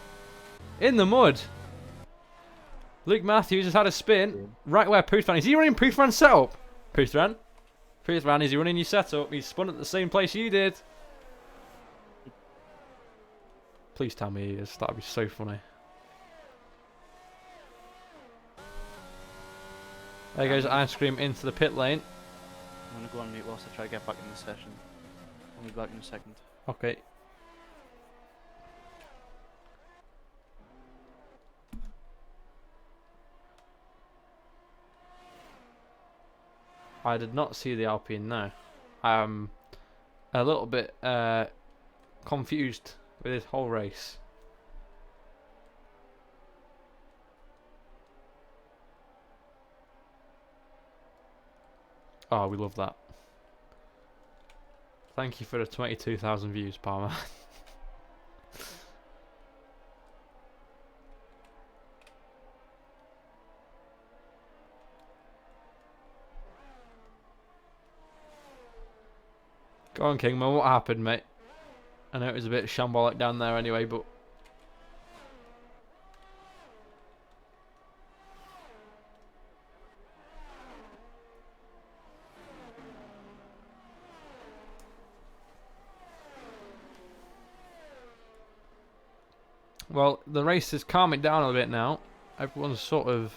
In the mud. Luke Matthews has had a spin right where Puthran is. He running Puthran's setup? Puthran, is he running your setup? He's spun at the same place you did. Please tell me he is. That'd be so funny. There goes Ice Cream into the pit lane. I'm gonna go on mute whilst I try to get back in the session. I'll be back in a second. Okay. I did not see the Alpine, no. I'm a little bit confused with this whole race. Oh, we love that. Thank you for the 22,000 views, Palmer. Go on, Kingman, what happened, mate? I know it was a bit shambolic down there anyway, but... Well, the race is calming down a bit now. Everyone's sort of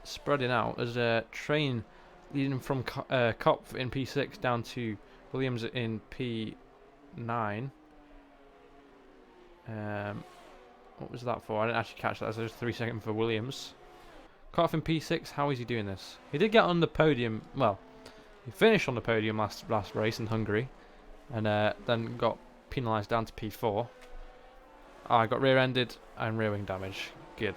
spreading out. There's a train leading from Kopf in P6 down to Williams in P9. What was that for? I didn't actually catch that. So there's 3 seconds for Williams. Kopf in P6. How is he doing this? He did get on the podium. Well, he finished on the podium last race in Hungary, and then got penalised down to P4. Oh, I got rear-ended and rear wing damage. Good.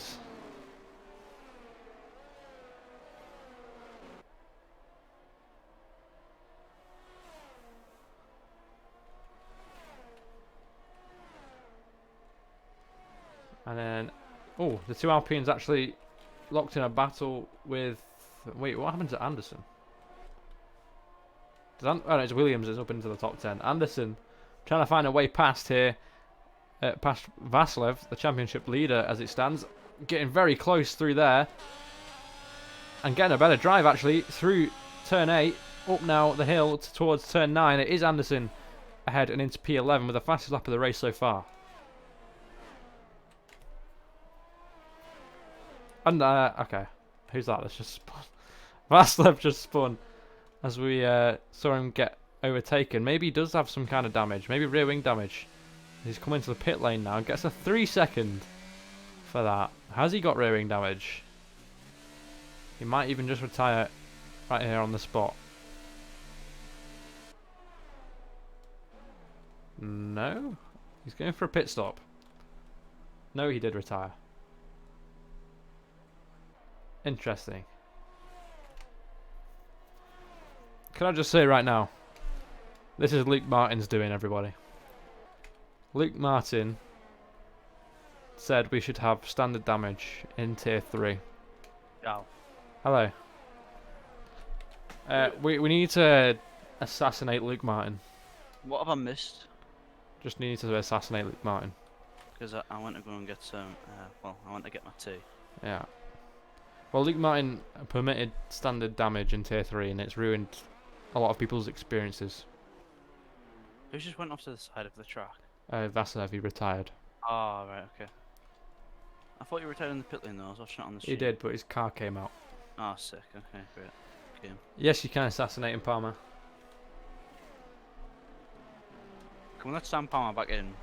And then, oh, the two Alpines actually locked in a battle with... Wait, what happened to Anderson? Oh no, it's Williams is up into the top 10. Anderson trying to find a way past here. Past Vasilev, the championship leader as it stands. Getting very close through there. And getting a better drive actually through turn 8. Up now the hill towards turn 9. It is Anderson ahead and into P11 with the fastest lap of the race so far. And, okay. Who's that? That's just spun. Vasilev just spun as we saw him get overtaken. Maybe he does have some kind of damage. Maybe rear wing damage. He's come into the pit lane now and gets a 3 second for that. Has he got rear wing damage? He might even just retire right here on the spot. No? He's going for a pit stop. No, he did retire. Interesting. Can I just say right now, this is Luke Martin's doing, everybody. Luke Martin said we should have standard damage in tier 3. Oh. Hello. We need to assassinate Luke Martin. What have I missed? Just need to assassinate Luke Martin. Because I went to go and get some, well, I went to get my tea. Yeah. Well, Luke Martin permitted standard damage in tier 3 and it's ruined a lot of people's experiences. Who just went off to the side of the track? Vasilev, he retired. Oh, right, okay. I thought you retired in the pit lane though, I was watching it on the stream. He did, but his car came out. Oh, sick, okay, great. Game. Yes, you can assassinate him, Palmer. Can we let Sam Palmer back in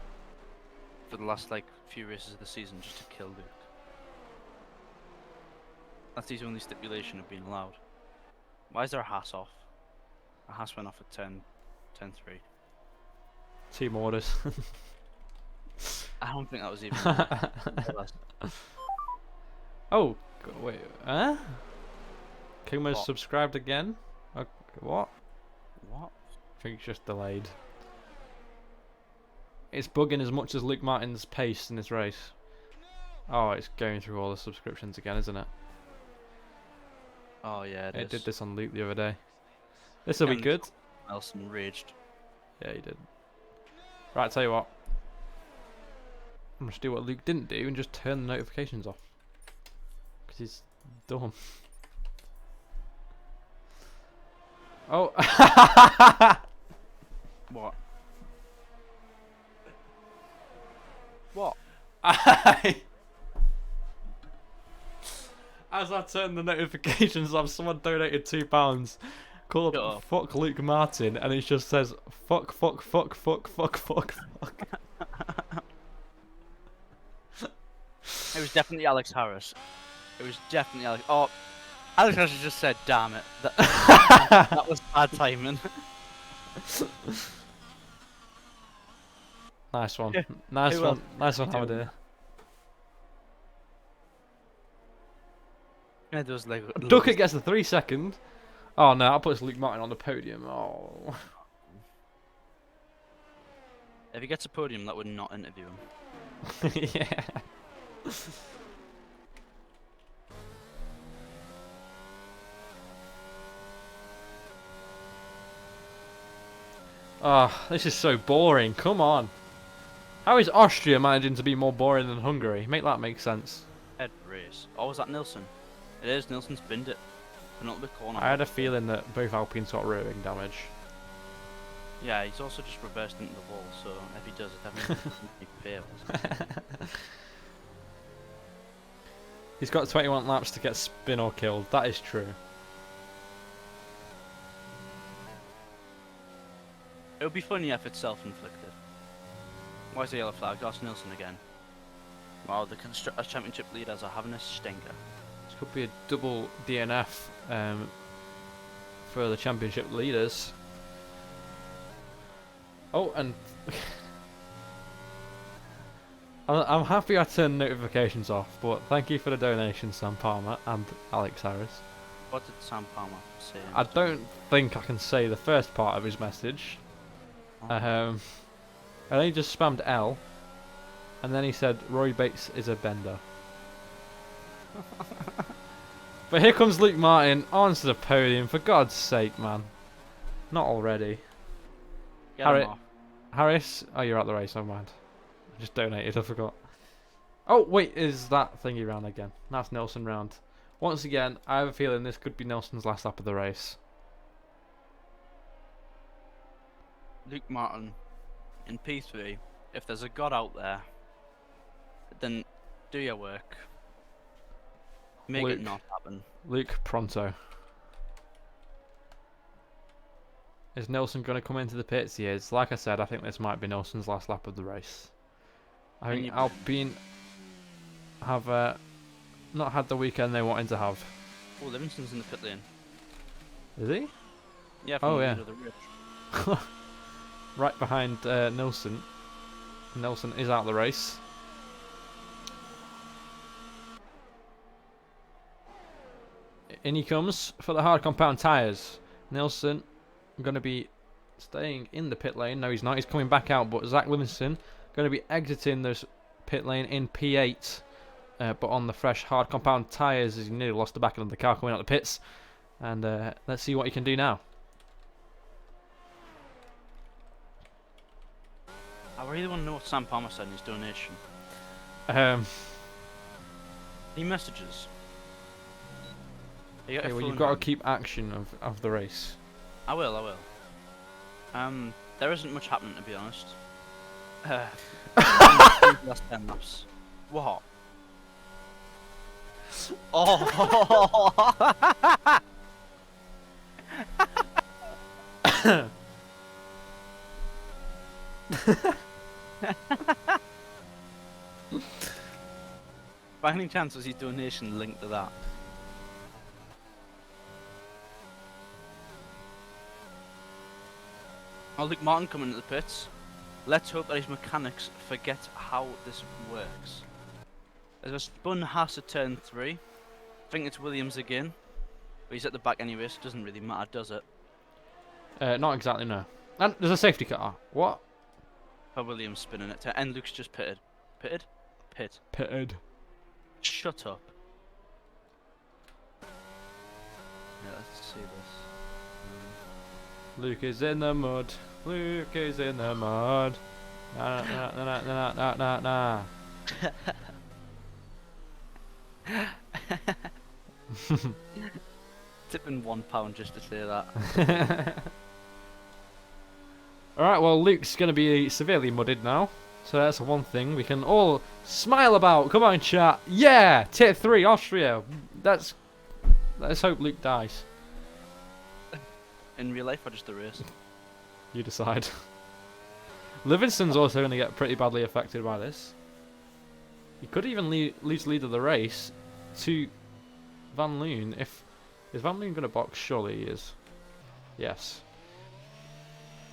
for the last, like, few races of the season just to kill Luke? That's his only stipulation of being allowed. Why is there a Haas off? A Haas went off at 10-3. Team orders. I don't think that was even. Oh, wait, huh? Kingman's What? subscribed again? Okay, what? What? I think it's just delayed. It's bugging as much as Luke Martin's pace in this race. Oh, it's going through all the subscriptions again, isn't it? Oh yeah, It did this on Luke the other day. This will be good. Nelson raged. Yeah, he did. Right, tell you what. I'm going to do what Luke didn't do and just turn the notifications off. Because he's Dumb. Oh. What? What? As I turn the notifications off, someone donated £2 called Shut up. Fuck Luke Martin, and it just says fuck, fuck, fuck, fuck, fuck, fuck, fuck. It was definitely Alex Harris. It was definitely Alex. Oh, Alex Harris just said, "Damn it, that was bad timing." Nice one. Yeah. Nice Who one. else Nice one, could we do? Howard. Yeah, there was like. Duckett gets the 3 second. Oh no, that puts Luke Martin on the podium. Oh. If he gets a podium, that would not interview him. Yeah. Oh, this is so boring. Come on. How is Austria managing to be more boring than Hungary? Make that make sense. Head race. Oh, was that Nilsson? It is. Nilsson's binned it. Penultimate corner. I had a feeling that both Alpines got rearing damage. Yeah, he's also just reversed into the wall, so if he does it, definitely he fails. He's got 21 laps to get spin or killed. That is true. It would be funny if it's self-inflicted. Why is the yellow flag? That's Nilsson again. Wow, the Constructors' Championship leaders are having a stinker. This could be a double DNF for the championship leaders. Oh, and I'm happy I turned notifications off, but thank you for the donation, Sam Palmer and Alex Harris. What did Sam Palmer say? I don't think I can say the first part of his message. Oh. And then he just spammed L, and then he said Roy Bates is a bender. But here comes Luke Martin onto the podium, for God's sake, man. Not already. Get him off. Harris? Oh, you're out the race, never mind. I just donated, I forgot. Oh, wait, is that thingy round again? That's Nelson round. Once again, I have a feeling this could be Nelson's last lap of the race. Luke Martin, in P3, if there's a god out there, then do your work. Make Luke. it not happen. Luke, pronto. Is Nelson going to come into the pits? He is. Like I said, I think this might be Nelson's last lap of the race. I think Alpine have not had the weekend they wanted to have. Oh, Livingston's in the pit lane. Is he? Yeah, Oh, from the yeah. lead of the race. Right behind Nelson. Nelson is out of the race. In he comes for the hard compound tyres. Nelson going to be staying in the pit lane. No, he's not. He's coming back out. But Zach Livingston going to be exiting this pit lane in P8. But on the fresh hard compound tyres, as he nearly lost the back end of the car coming out the pits. And let's see what he can do now. I really want to know what Sam Palmer said in his donation. He messages. Okay, well, you've got to keep action of the race. I will. There isn't much happening, to be honest. Last 10 laps. What? Oh! By any chance was his donation linked to that? Oh, Luke Martin coming into the pits. Let's hope that his mechanics forget how this works. There's a spun Haas at turn 3. I think it's Williams again. But he's at the back anyway, so it doesn't really matter, does it? Not exactly, no. And there's a safety car. What? For Williams spinning it. And Luke's just pitted. Pitted? Pit. Pitted. Shut up. Yeah, let's see this. Luke is in the mud. Luke is in the mud. Nah, nah, nah, nah, nah, nah, nah. Tipping £1 just to say that. Alright, well, Luke's going to be severely mudded now. So that's one thing we can all smile about. Come on, chat. Yeah! Tier 3, Austria. Let's hope Luke dies. In real life or just the race? You decide. Livingston's also going to get pretty badly affected by this. He could even lose lead of the race to Van Loon. Is Van Loon going to box? Surely he is. Yes.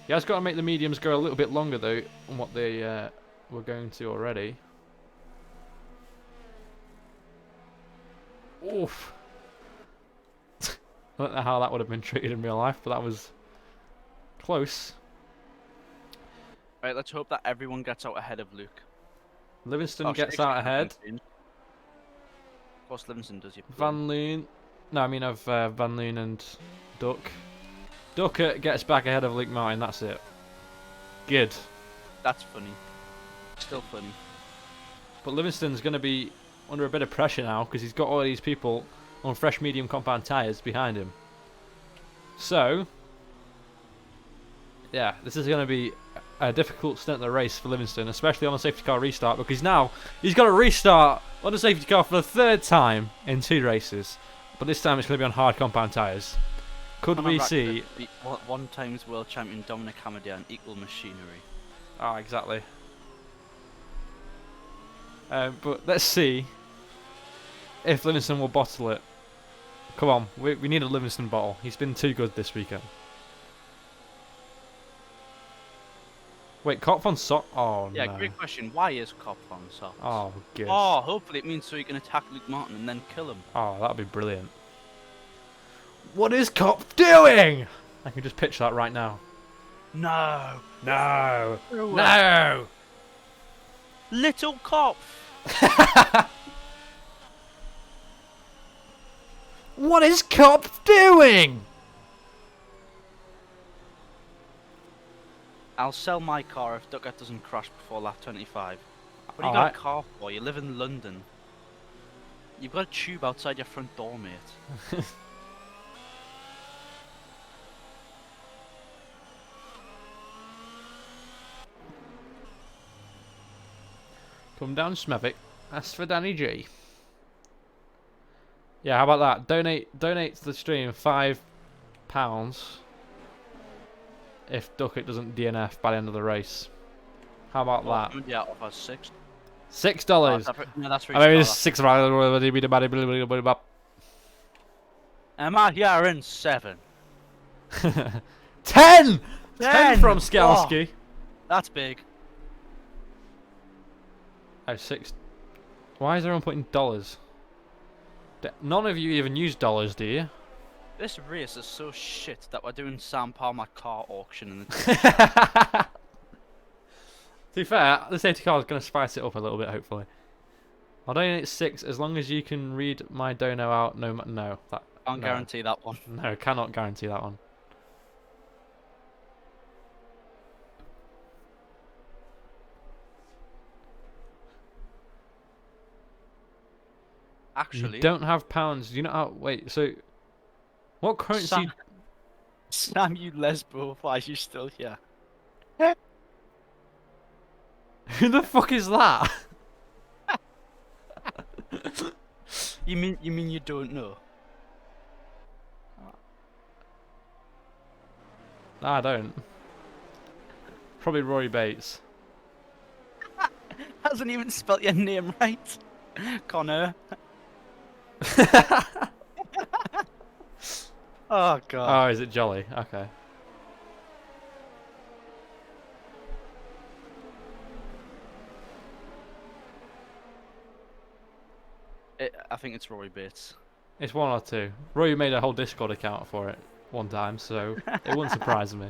He has got to make the mediums go a little bit longer though on what they were going to already. Oof. I don't know how that would have been treated in real life, but that was close. Right, let's hope that everyone gets out ahead of Luke. Livingston gets out ahead. Of course, Livingston does. You. Van Loon. No, I mean of Van Loon and Duck. Duck gets back ahead of Luke Martin. That's it. Good. That's funny. Still funny. But Livingston's going to be under a bit of pressure now because he's got all these people on fresh medium compound tyres behind him. So, yeah, this is going to be a difficult stint of the race for Livingston, especially on a safety car restart, because now he's got to restart on a safety car for the third time in 2 races. But this time it's going to be on hard compound tyres. Could we see... One times world champion Dominic Hamadia and equal machinery. Oh, exactly. But let's see if Livingston will bottle it. Come on, we need a Livingston bottle. He's been too good this weekend. Wait, Cop on sock? Oh, yeah, no. great question. Why is Cop on socks? Oh, good. Oh, hopefully it means so he can attack Luke Martin and then kill him. Oh, that'd be brilliant. What is Cop doing? I can just pitch that right now. No. No. No. Little Cop. What is Cop doing? I'll sell my car if Ducat doesn't crash before lap 25. What do you got a car for? You live in London. You've got a tube outside your front door, mate. Come down, Smevik. Ask for Danny G. Yeah, how about that? Donate to the stream £5 if Duckett doesn't DNF by the end of the race. How about that? Yeah, off us $6. $6. No, that's I mean, it's $6. Am I here in 7? 10! 10 from Skalski. Oh, that's big. Oh, 6. Why is everyone putting dollars? None of you even use dollars, do you? This race is so shit that we're doing Sam Palmer car auction in the To be fair, the safety car is going to spice it up a little bit, hopefully. I'll donate 6 as long as you can read my dono out. No. Can't guarantee that one. No, cannot guarantee that one. Actually, you don't have pounds. Do you know how? Wait, so what currency? Sam, you lesbo, why are you still here? Who the fuck is that? You mean you don't know? No, I don't. Probably Rory Bates. Hasn't even spelt your name right, Connor. Oh god. Oh, is it Jolly? Okay. I think it's Rory Bates. It's 1 or 2. Rory made a whole Discord account for it one time, so it wouldn't surprise me.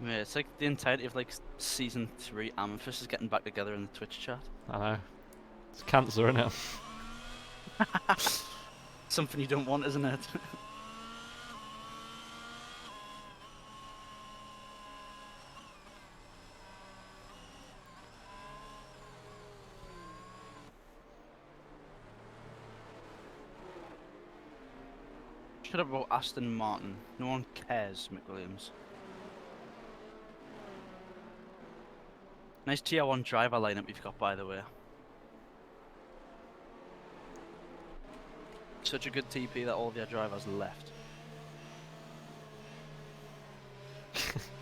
Yeah, it's like the entirety of like season 3 Amethyst is getting back together in the Twitch chat. I know. It's cancer, isn't it? something you don't want, isn't it? Should have brought Aston Martin. No one cares, McWilliams. Nice tier 1 driver lineup you've got, by the way. Such a good TP that all of your drivers left.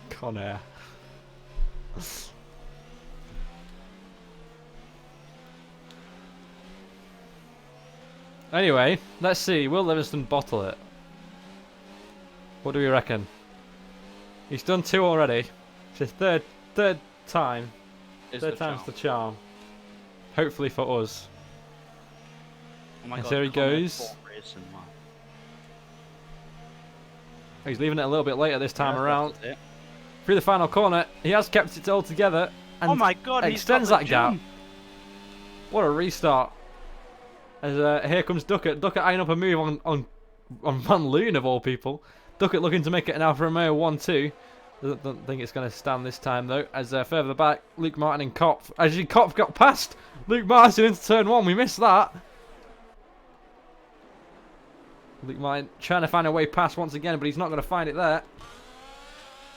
Conair. Anyway, let's see. Will Livingston bottle it? What do we reckon? He's done 2 already. It's his third time. Third time's the charm. Hopefully for us. Oh my and God, there he Connor goes. Racing, wow. He's leaving it a little bit later this time Yeah, around. that's it. Through the final corner, he has kept it all together and Oh my God, extends he's got that the gap. jump. What a restart! As here comes Duckett. Duckett eyeing up a move on Van Loon of all people. Duckett looking to make it an Alfa Romeo 1-2. Don't think it's going to stand this time though. As further back, Luke Martin and Kopf. Actually, Kopf got past Luke Martin into turn 1. We missed that. Luke Martin trying to find a way past once again, but he's not going to find it there.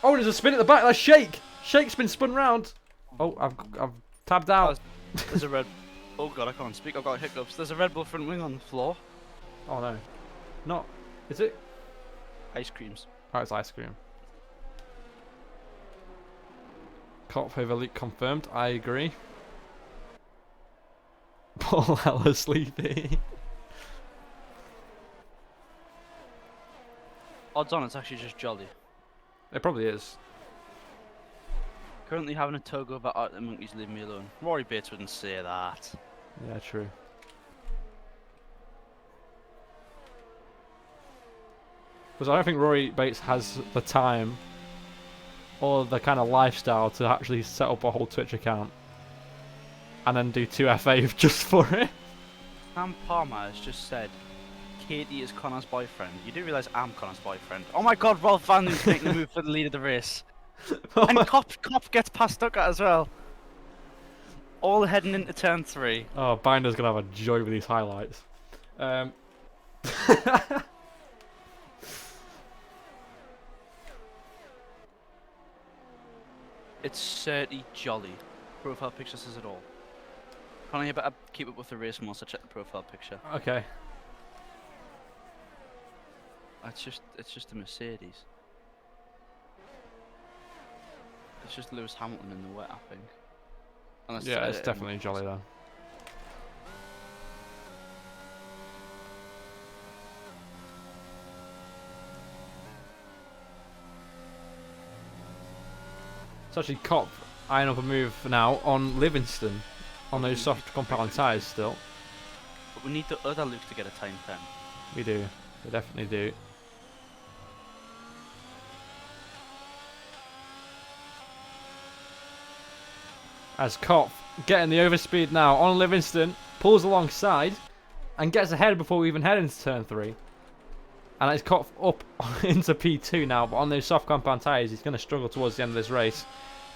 Oh, there's a spin at the back. That's Shake. Shake's been spun round. Oh, I've tabbed out. There's a red. Oh God, I can't speak. I've got hiccups. There's a Red Bull front wing on the floor. Oh no, not. Is it? Ice creams. Oh, it's ice cream. Kopf over Luke confirmed. I agree. Paul hella sleepy. Odds on, it's actually just jolly. It probably is. Currently having a tug over Art the Monkeys, leave me alone. Rory Bates wouldn't say that. Yeah, true. Because I don't think Rory Bates has the time or the kind of lifestyle to actually set up a whole Twitch account and then do 2 FA just for it. Sam Palmer has just said Katie is Connor's boyfriend. You do realise I'm Connor's boyfriend. Oh my God, Rolf Van Loon's making the move for the lead of the race. And Kopf gets past Duckett as well. All heading into turn 3. Oh, Binder's going to have a joy with these highlights. It's certainly jolly. Profile picture says it all. Connor, you better keep up with the race more, so check the profile picture. Okay. It's just a Mercedes. It's just Lewis Hamilton in the wet, I think. Unless Yeah, it's definitely jolly though. It's actually Kopf eyeing up a move now on Livingston on those soft compound tyres still. But we need the other Luke to get a time 10. We do. We definitely do. As Kopf getting the overspeed now on Livingston, pulls alongside and gets ahead before we even head into turn 3. And it's Kopf up into P2 now, but on those soft compound tyres he's going to struggle towards the end of this race.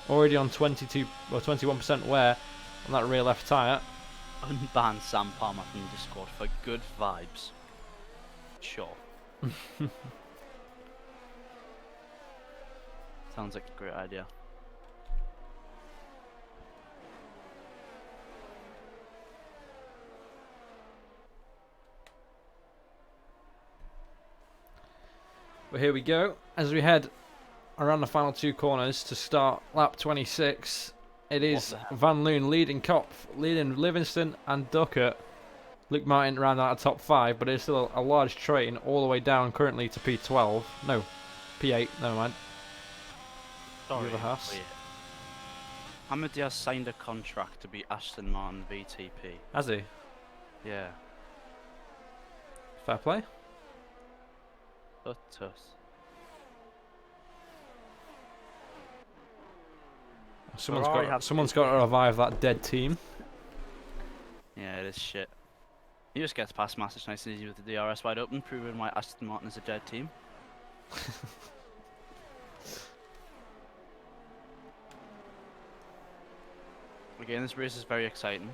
Already on 22 or 21% wear on that rear left tyre. Unban Sam Palmer from the Discord for good vibes. Sure. Sounds like a great idea. But here we go, as we head around the final 2 corners to start lap 26. It is Van Loon leading Kopf, leading Livingston and Duckett. Luke Martin round out of top 5, but it's still a large train all the way down currently to P12. No, P8, never mind. Sorry. Haas. Hamadi has signed a contract to be Aston Martin VTP. Has he? Yeah. Fair play. Tut. Someone's got to revive that dead team. Yeah, it is shit. He just gets past Masters nice and easy with the DRS wide open, proving why Aston Martin is a dead team. Again, this race is very exciting.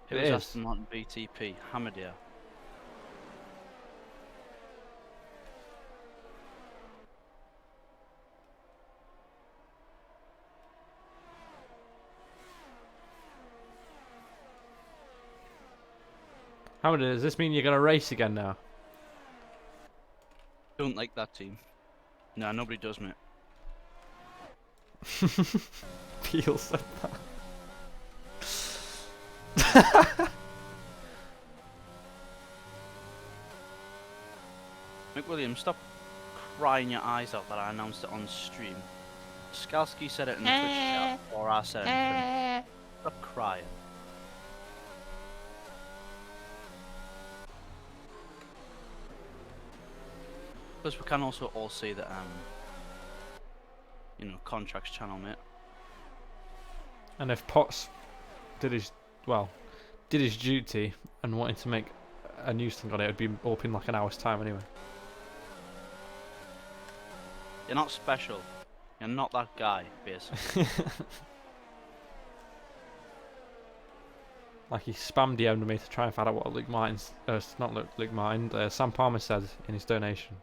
Who It is is. Aston Martin BTP? Hamadir. How many does this mean you're gonna race again now? Don't like that team. Nah, nobody does, mate. Peel said that. McWilliams, stop crying your eyes out that I announced it on stream. Skalski said it in the Twitch chat, or I said it in print. Stop crying. Plus, we can also all see that, you know, contracts channel, mate. And if Potts did his duty and wanted to make a news thing on it, it'd be up in like an hour's time anyway. You're not special. You're not that guy, basically. Like he spam DM'd me to try and find out what Luke Martin's, not Luke Martin, Sam Palmer said in his donation.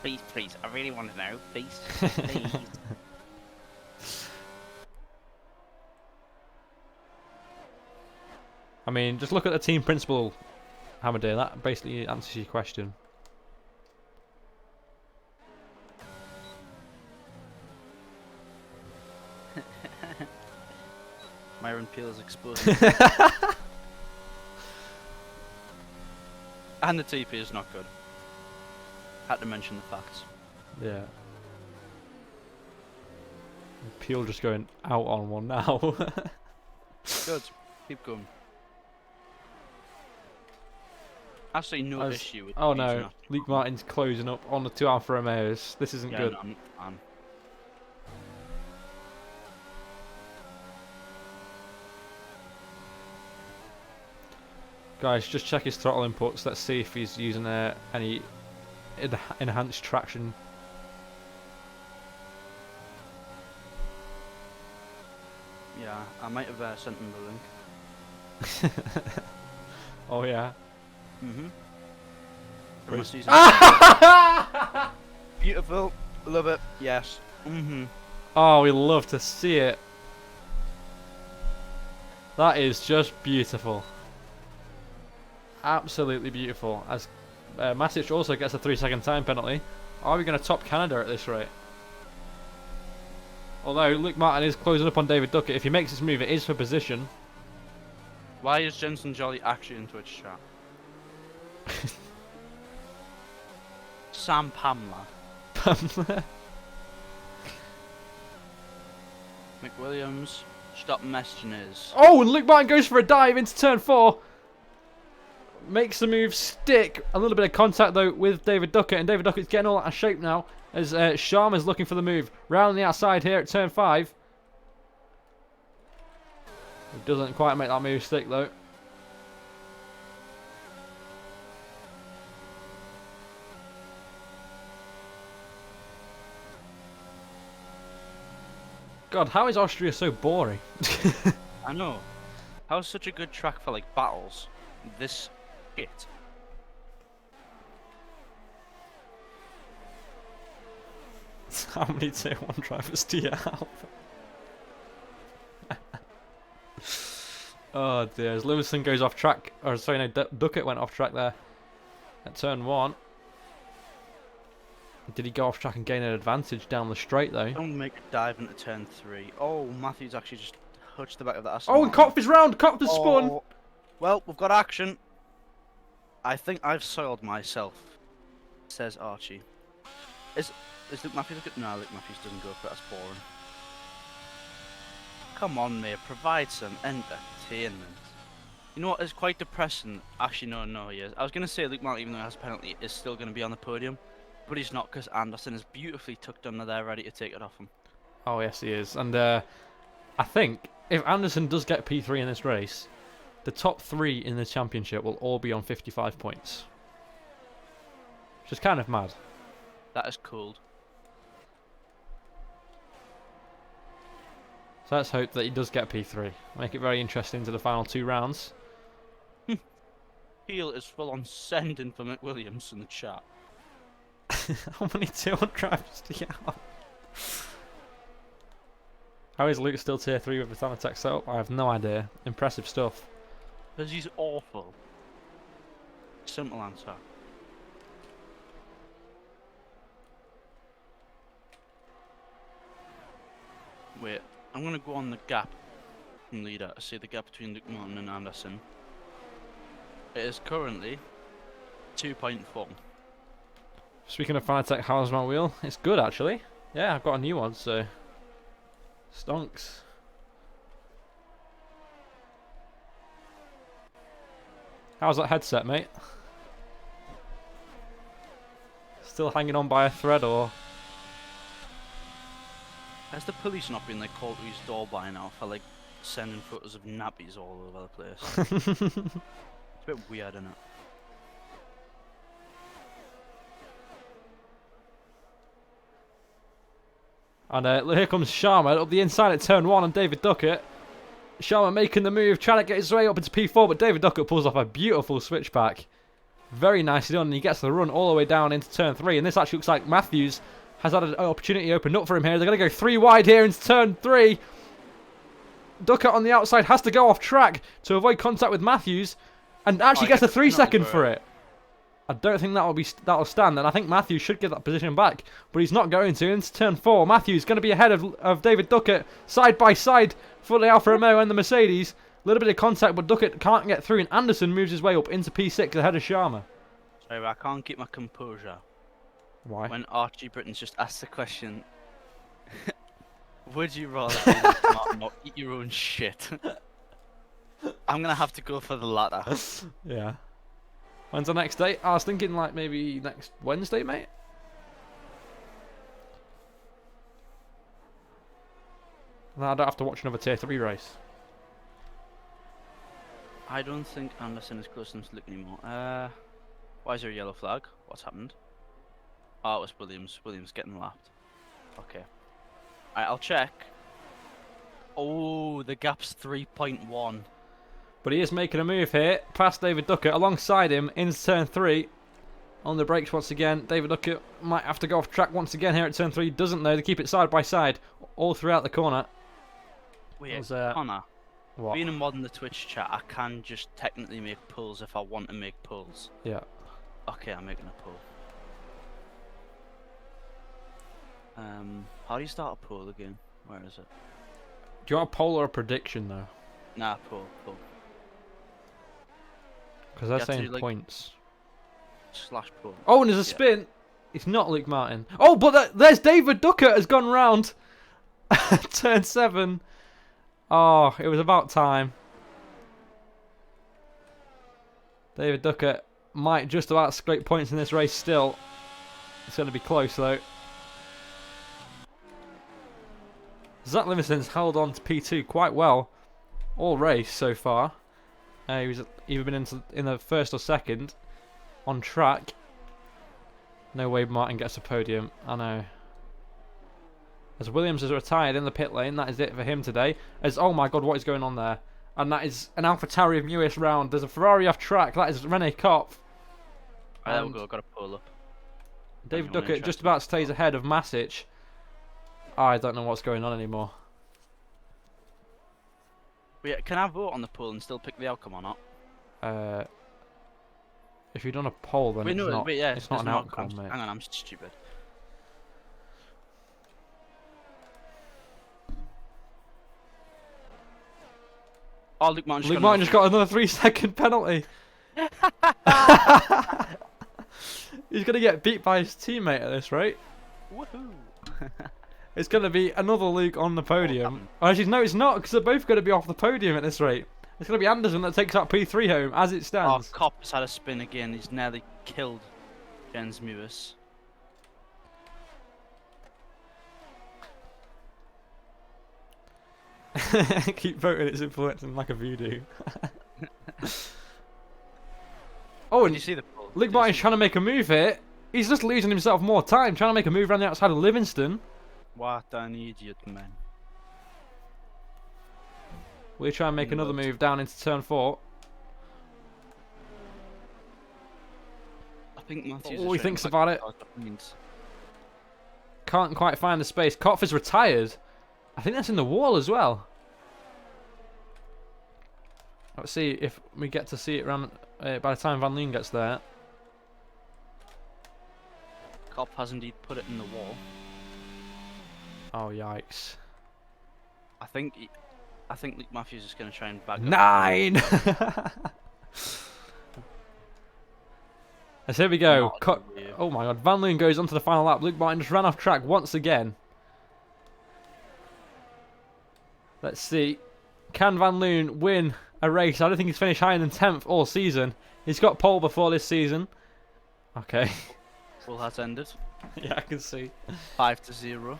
Please, please, I really want to know. Please, please. I mean, just look at the team principal, Hamadir. That basically answers your question. Myron Peel is exposing. And the TP is not good. Had to mention the facts. Yeah. Peel just going out on one now. Good. Keep going. Actually, no issue with oh using no, that. Luke Martin's closing up on the 2 Alfa Romeos. This isn't Yeah, good. no, Guys, just check his throttle inputs. Let's see if he's using any enhanced traction. Yeah, I might have sent him the link. Oh yeah. Mm-hmm. Praise- Beautiful. Love it. Yes. Mm-hmm. Oh, we love to see it. That is just beautiful. Absolutely beautiful. As Matic also gets a 3-second time penalty. Are we going to top Canada at this rate? Although Luke Martin is closing up on David Duckett. If he makes this move, it is for position. Why is Jensen Jolly actually in Twitch chat? Sam Pamela. McWilliams, stop messaging us. Oh, and Luke Martin goes for a dive into turn 4. Makes the move stick. A little bit of contact though with David Duckett, and David Duckett's getting all out of shape now as Sharma's looking for the move. Round the outside here at turn 5. He doesn't quite make that move stick though. God, how is Austria so boring? I know. How is such a good track for like battles? This shit. How many tier 1 drivers do you have? Oh dear, as Lewison goes off track, or sorry no, Duckett went off track there at turn 1. Did he go off track and gain an advantage down the straight though? Don't make a dive into turn 3. Oh, Matthews actually just touched the back of the Aston Oh, and Martin. Kopf is round, Kopf has spun! Oh, well, we've got action. I think I've soiled myself, says Archie. Is Luke Matthews good? No, Luke Matthews doesn't go for it, that's boring. Come on, mate, provide some entertainment. You know what is quite depressing? Actually, no, he is. I was going to say Luke Martin, even though he has a penalty, is still going to be on the podium. But he's not, because Anderson is beautifully tucked under there, ready to take it off him. Oh, yes, he is. And I think if Anderson does get P3 in this race, the top 3 in the championship will all be on 55 points. Which is kind of mad. That is cool. So let's hope that he does get P3. Make it very interesting to the final 2 rounds. Heel is full on sending for McWilliams in the chat. How many 2-on drivers do you have? How is Luke still tier 3 with the Thanatech setup? I have no idea. Impressive stuff. Because he's awful. Simple answer. Wait, I'm going to go on the gap from leader to see the gap between Luke Martin and Anderson. It is currently 2.4. Speaking of Fanatec, how's my wheel? It's good actually. Yeah, I've got a new one, so stonks. How's that headset, mate? Still hanging on by a thread, or? Has the police not been like called to his door by now for like sending photos of nappies all over the place? It's a bit weird, isn't it? And here comes Sharma up the inside at turn 1 and David Duckett. Sharma making the move, trying to get his way up into P4, but David Duckett pulls off a beautiful switchback. Very nicely done, and he gets the run all the way down into turn 3. And this actually looks like Matthews has had an opportunity opened up for him here. They're going to go 3 wide here into turn 3. Duckett on the outside has to go off track to avoid contact with Matthews, and actually gets a 3-second for it. I don't think that'll stand, and I think Matthews should get that position back, but he's not going to. Into turn 4, Matthews going to be ahead of David Duckett, side by side for the Alfa Romeo and the Mercedes. A little bit of contact, but Duckett can't get through, and Anderson moves his way up into P6 ahead of Sharma. Sorry, but I can't keep my composure. Why? When Archie Britton's just asked the question, would you rather be the smart or eat your own shit? I'm going to have to go for the latter. Yeah. When's the next date? I was thinking like maybe next Wednesday, mate. Then I don't have to watch another tier 3 race. I don't think Anderson is close enough to look anymore. Why is there a yellow flag? What's happened? Oh, it was Williams. Williams getting lapped. Okay. Alright, I'll check. Oh, the gap's 3.1. But he is making a move here, past David Duckett, alongside him, into turn 3. On the brakes once again. David Duckett might have to go off track once again here at turn 3. Doesn't though, they keep it side by side, all throughout the corner. Wait, Connor, what? being a mod in the Twitch chat, I can just technically make pulls if I want to make pulls. Yeah. Okay, I'm making a pull. How do you start a pull again? Where is it? Do you want a poll or a prediction though? Nah, pull. Because they're You have to saying do, like, points. Slash pull. Oh, and there's a spin. It's not Luke Martin. Oh, but there's David Duckett has gone round. Turn 7. Oh, it was about time. David Duckett might just about scrape points in this race still. It's going to be close though. Zach Livingston's held on to P2 quite well all race so far. He was either been in the first or second on track. No way Martin gets a podium. I know. As Williams has retired in the pit lane, that is it for him today. As oh my god, what is going on there? And that is an AlphaTauri of newest round. There's a Ferrari off track. That is Rene Kopf. There we go. Got to pull up. David Duckett just about stays ahead of Masic. I don't know what's going on anymore. Wait, can I vote on the poll and still pick the outcome or not? If you've done a poll, then it's not an outcome, mate. Hang on, I'm stupid. Oh, Luke Martin just got another 3-second penalty. He's going to get beat by his teammate at this rate. Woohoo! It's going to be another Luke on the podium. Oh, actually, no, it's not, because they're both going to be off the podium at this rate. It's going to be Anderson that takes that P3 home, as it stands. Oh, Kopf's had a spin again. He's nearly killed Jens Mewis. Keep voting, it's influencing like a voodoo. Oh, Did and you see the poll? Luke Martin's trying to make a move here. He's just losing himself more time, trying to make a move around the outside of Livingston. What an idiot, man. We try and make another move down into turn 4. I think Matthews. Oh, he thinks about it. Means. Can't quite find the space. Kopf is retired. I think that's in the wall as well. Let's see if we get to see it around by the time Van Loon gets there. Kopf has indeed put it in the wall. Oh, yikes. I think Luke Matthews is going to try and bag 9! As here we go. Oh my god, Van Loon goes onto the final lap. Luke Martin just ran off track once again. Let's see. Can Van Loon win a race? I don't think he's finished higher than 10th all season. He's got pole before this season. Okay. Full has ended. Yeah, I can see. 5-0.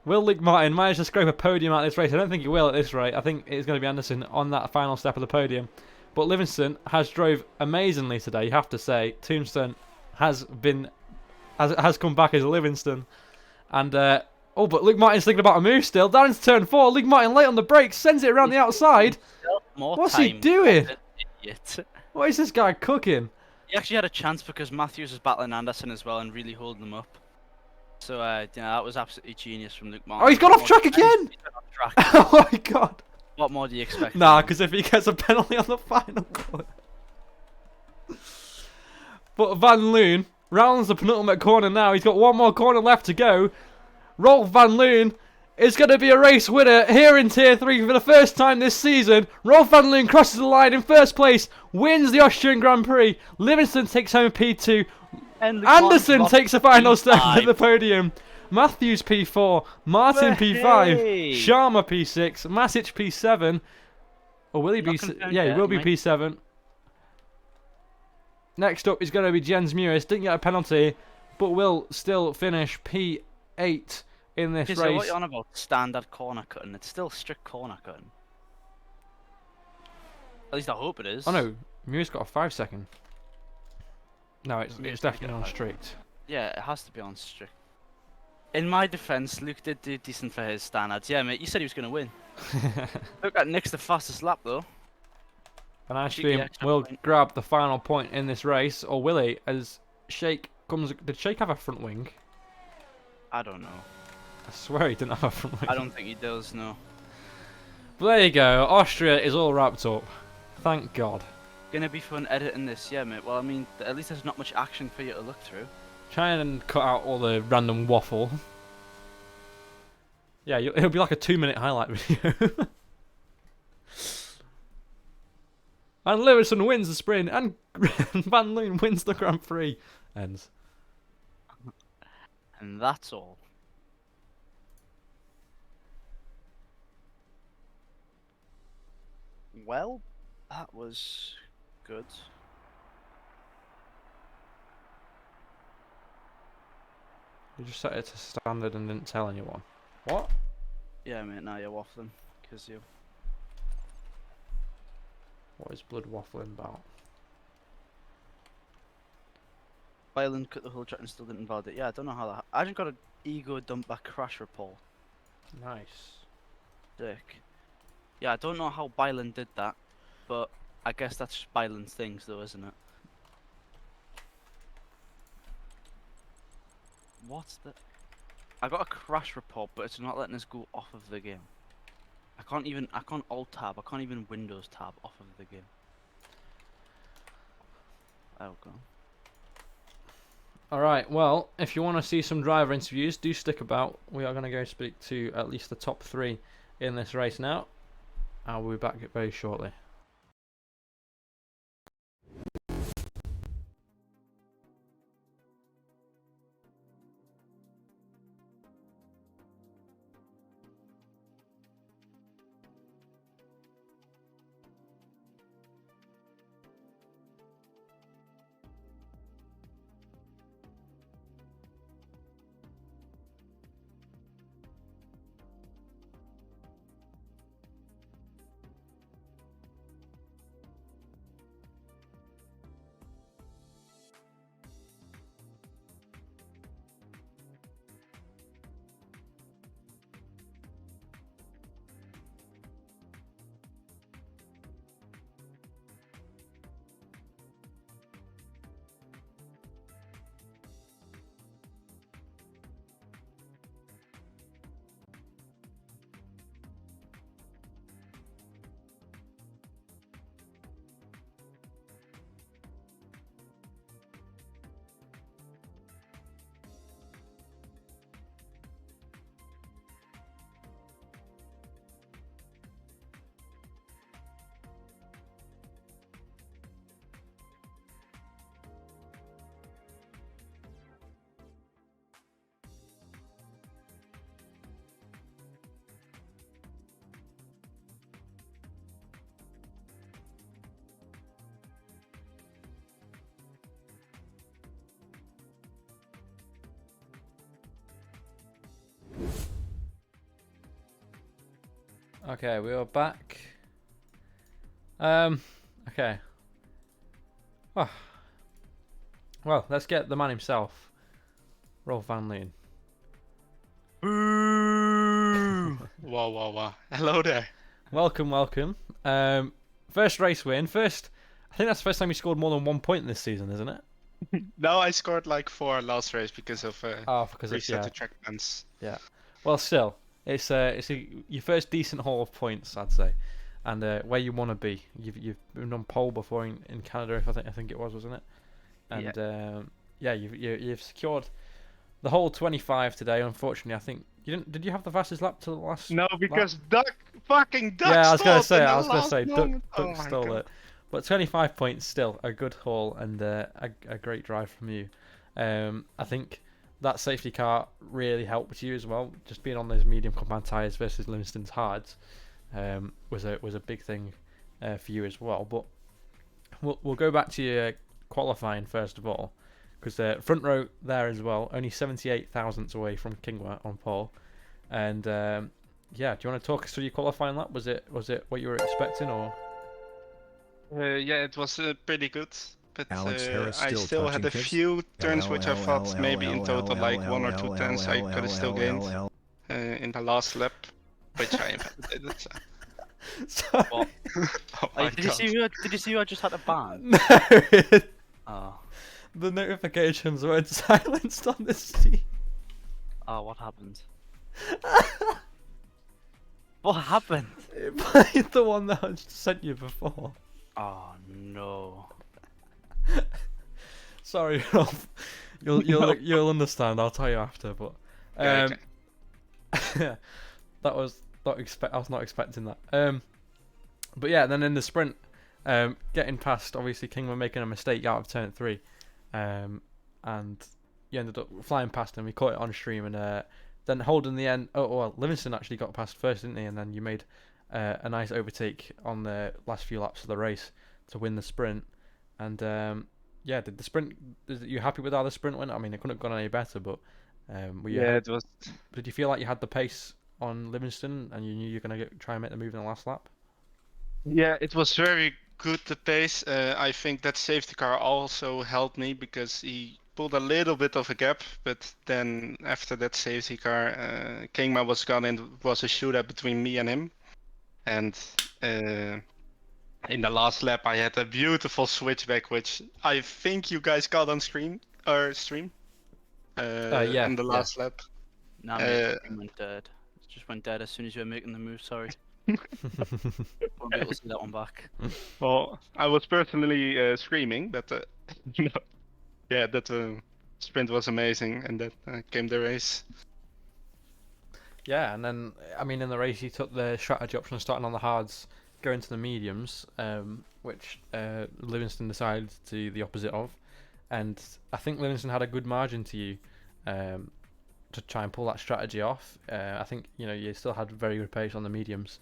Will Luke Martin manage to scrape a podium out of this race? I don't think he will at this rate. I think it's going to be Anderson on that final step of the podium. But Livingston has drove amazingly today, you have to say. Tombstone has come back as Livingston. And, oh, but Luke Martin's thinking about a move still. Down into turn 4. Luke Martin late on the brakes, sends it around the outside. What's he doing? What is this guy cooking? He actually had a chance because Matthews was battling Anderson as well and really holding them up. So, yeah, that was absolutely genius from Luke Martin. Oh, he's got off track again! Oh my god. What more do you expect? Nah, because if he gets a penalty on the final corner. But Van Loon rounds the penultimate corner now. He's got one more corner left to go. Rolf Van Loon is going to be a race winner here in Tier 3 for the first time this season. Rolf Van Loon crosses the line in first place, wins the Austrian Grand Prix. Livingston takes home P2. Anderson takes a final step at the podium. Matthews P4, Martin P5, Sharma P6, Masic P7. Or will he be? Yeah, he will be P7. Next up is going to be Jens Mewis. Didn't get a penalty, but will still finish P8 in this race. So what are you on about? Standard corner cutting. It's still strict corner cutting. At least I hope it is. Oh no, Mewis got a 5-second. No, it's definitely on strict. Yeah, it has to be on strict. In my defence, Luke did do decent for his standards. Yeah, mate, you said he was going to win. Look at Nick's the fastest lap, though. And Austrian will grab the final point in this race, or will he? As Shake comes... Did Shake have a front wing? I don't know. I swear he didn't have a front wing. I don't think he does, no. But there you go. Austria is all wrapped up. Thank God. Gonna be fun editing this, yeah, mate. Well, I mean, at least there's not much action for you to look through. Try and cut out all the random waffle. Yeah, it'll be like a 2-minute highlight video. And Livingston wins the sprint, and Van Loon wins the Grand Prix. Ends. And that's all. Well, that was good. You just set it to standard and didn't tell anyone. What? Yeah, mate, now you're waffling. Because you... What is blood waffling about? Ireland cut the whole track and still didn't validate. Yeah, I don't know how that... I just got an ego dump back crash report. Nice. Sick. Yeah, I don't know how Byland did that, but I guess that's just Byland's things though, isn't it? What's the... I got a crash report, but it's not letting us go off of the game. I can't alt tab, I can't even Windows tab off of the game. There we go. Alright, well, if you want to see some driver interviews, do stick about. We are going to go speak to at least the top 3 in this race now. I will be back very shortly. Okay, we are back. Okay. Well, let's get the man himself, Rolf van Leen. Boo! Wow. Hello there. Welcome. First race win. I think that's the first time you scored more than 1 point this season, isn't it? No, I scored like 4 last race because of Because of reset the track plans. Yeah. Well, still, it's your first decent haul of points, I'd say, and where you want to be. You've been on pole before in Canada, I think it was, wasn't it? And you've secured the whole 25 today. Unfortunately, I think you didn't. Did you have the fastest lap to the last? No, because lap? fucking Duck. Yeah, I was gonna stalled in say. the I was gonna last say. moment. Duck stole it. But 25 points, still a good haul and a great drive from you. I think that safety car really helped you as well. Just being on those medium compound tyres versus Livingston's hards was a big thing for you as well. But we'll go back to your qualifying first of all, because the front row there as well, only 78 thousandths away from Kingma on pole. And do you want to talk us through your qualifying lap? Was it what you were expecting, or? Yeah, it was pretty good. But Harris I still had a few turns which I thought maybe in total like 1 or 2 tenths I could have still gained in the last lap, which I invalidated. So. Sorry. Oh my Did you see who I just had a ban? No. Oh. The notifications weren't silenced on this team. Oh, what happened? What happened? It played the one that I just sent you before. Oh no. Sorry, Rolf. You'll understand. I'll tell you after. But Yeah, okay. I was not expecting that. But yeah, then in the sprint, getting past, obviously King were making a mistake out of turn 3, and you ended up flying past him. We caught it on stream, and then holding the end. Oh well, Livingston actually got past first, didn't he? And then you made a nice overtake on the last few laps of the race to win the sprint. And did the sprint? You happy with how the sprint went? I mean, it couldn't have gone any better, but It was. did you feel like you had the pace on Livingston, and you knew you're gonna try and make the move in the last lap? Yeah, it was very good, the pace. I think that safety car also helped me because he pulled a little bit of a gap, but then after that safety car, Kingma was gone and it was a shootout between me and him. And in the last lap, I had a beautiful switchback, which I think you guys got on stream. In the last lap. No, it went dead. It just went dead as soon as you were making the move. Sorry. Won't be able to see that one back. Well, I was personally screaming, but that sprint was amazing, and that came the race. Yeah, and then I mean in the race he took the strategy option of starting on the hards, going to the mediums, which Livingston decided to do the opposite of, and I think Livingston had a good margin to you to try and pull that strategy off. I think you still had very good pace on the mediums,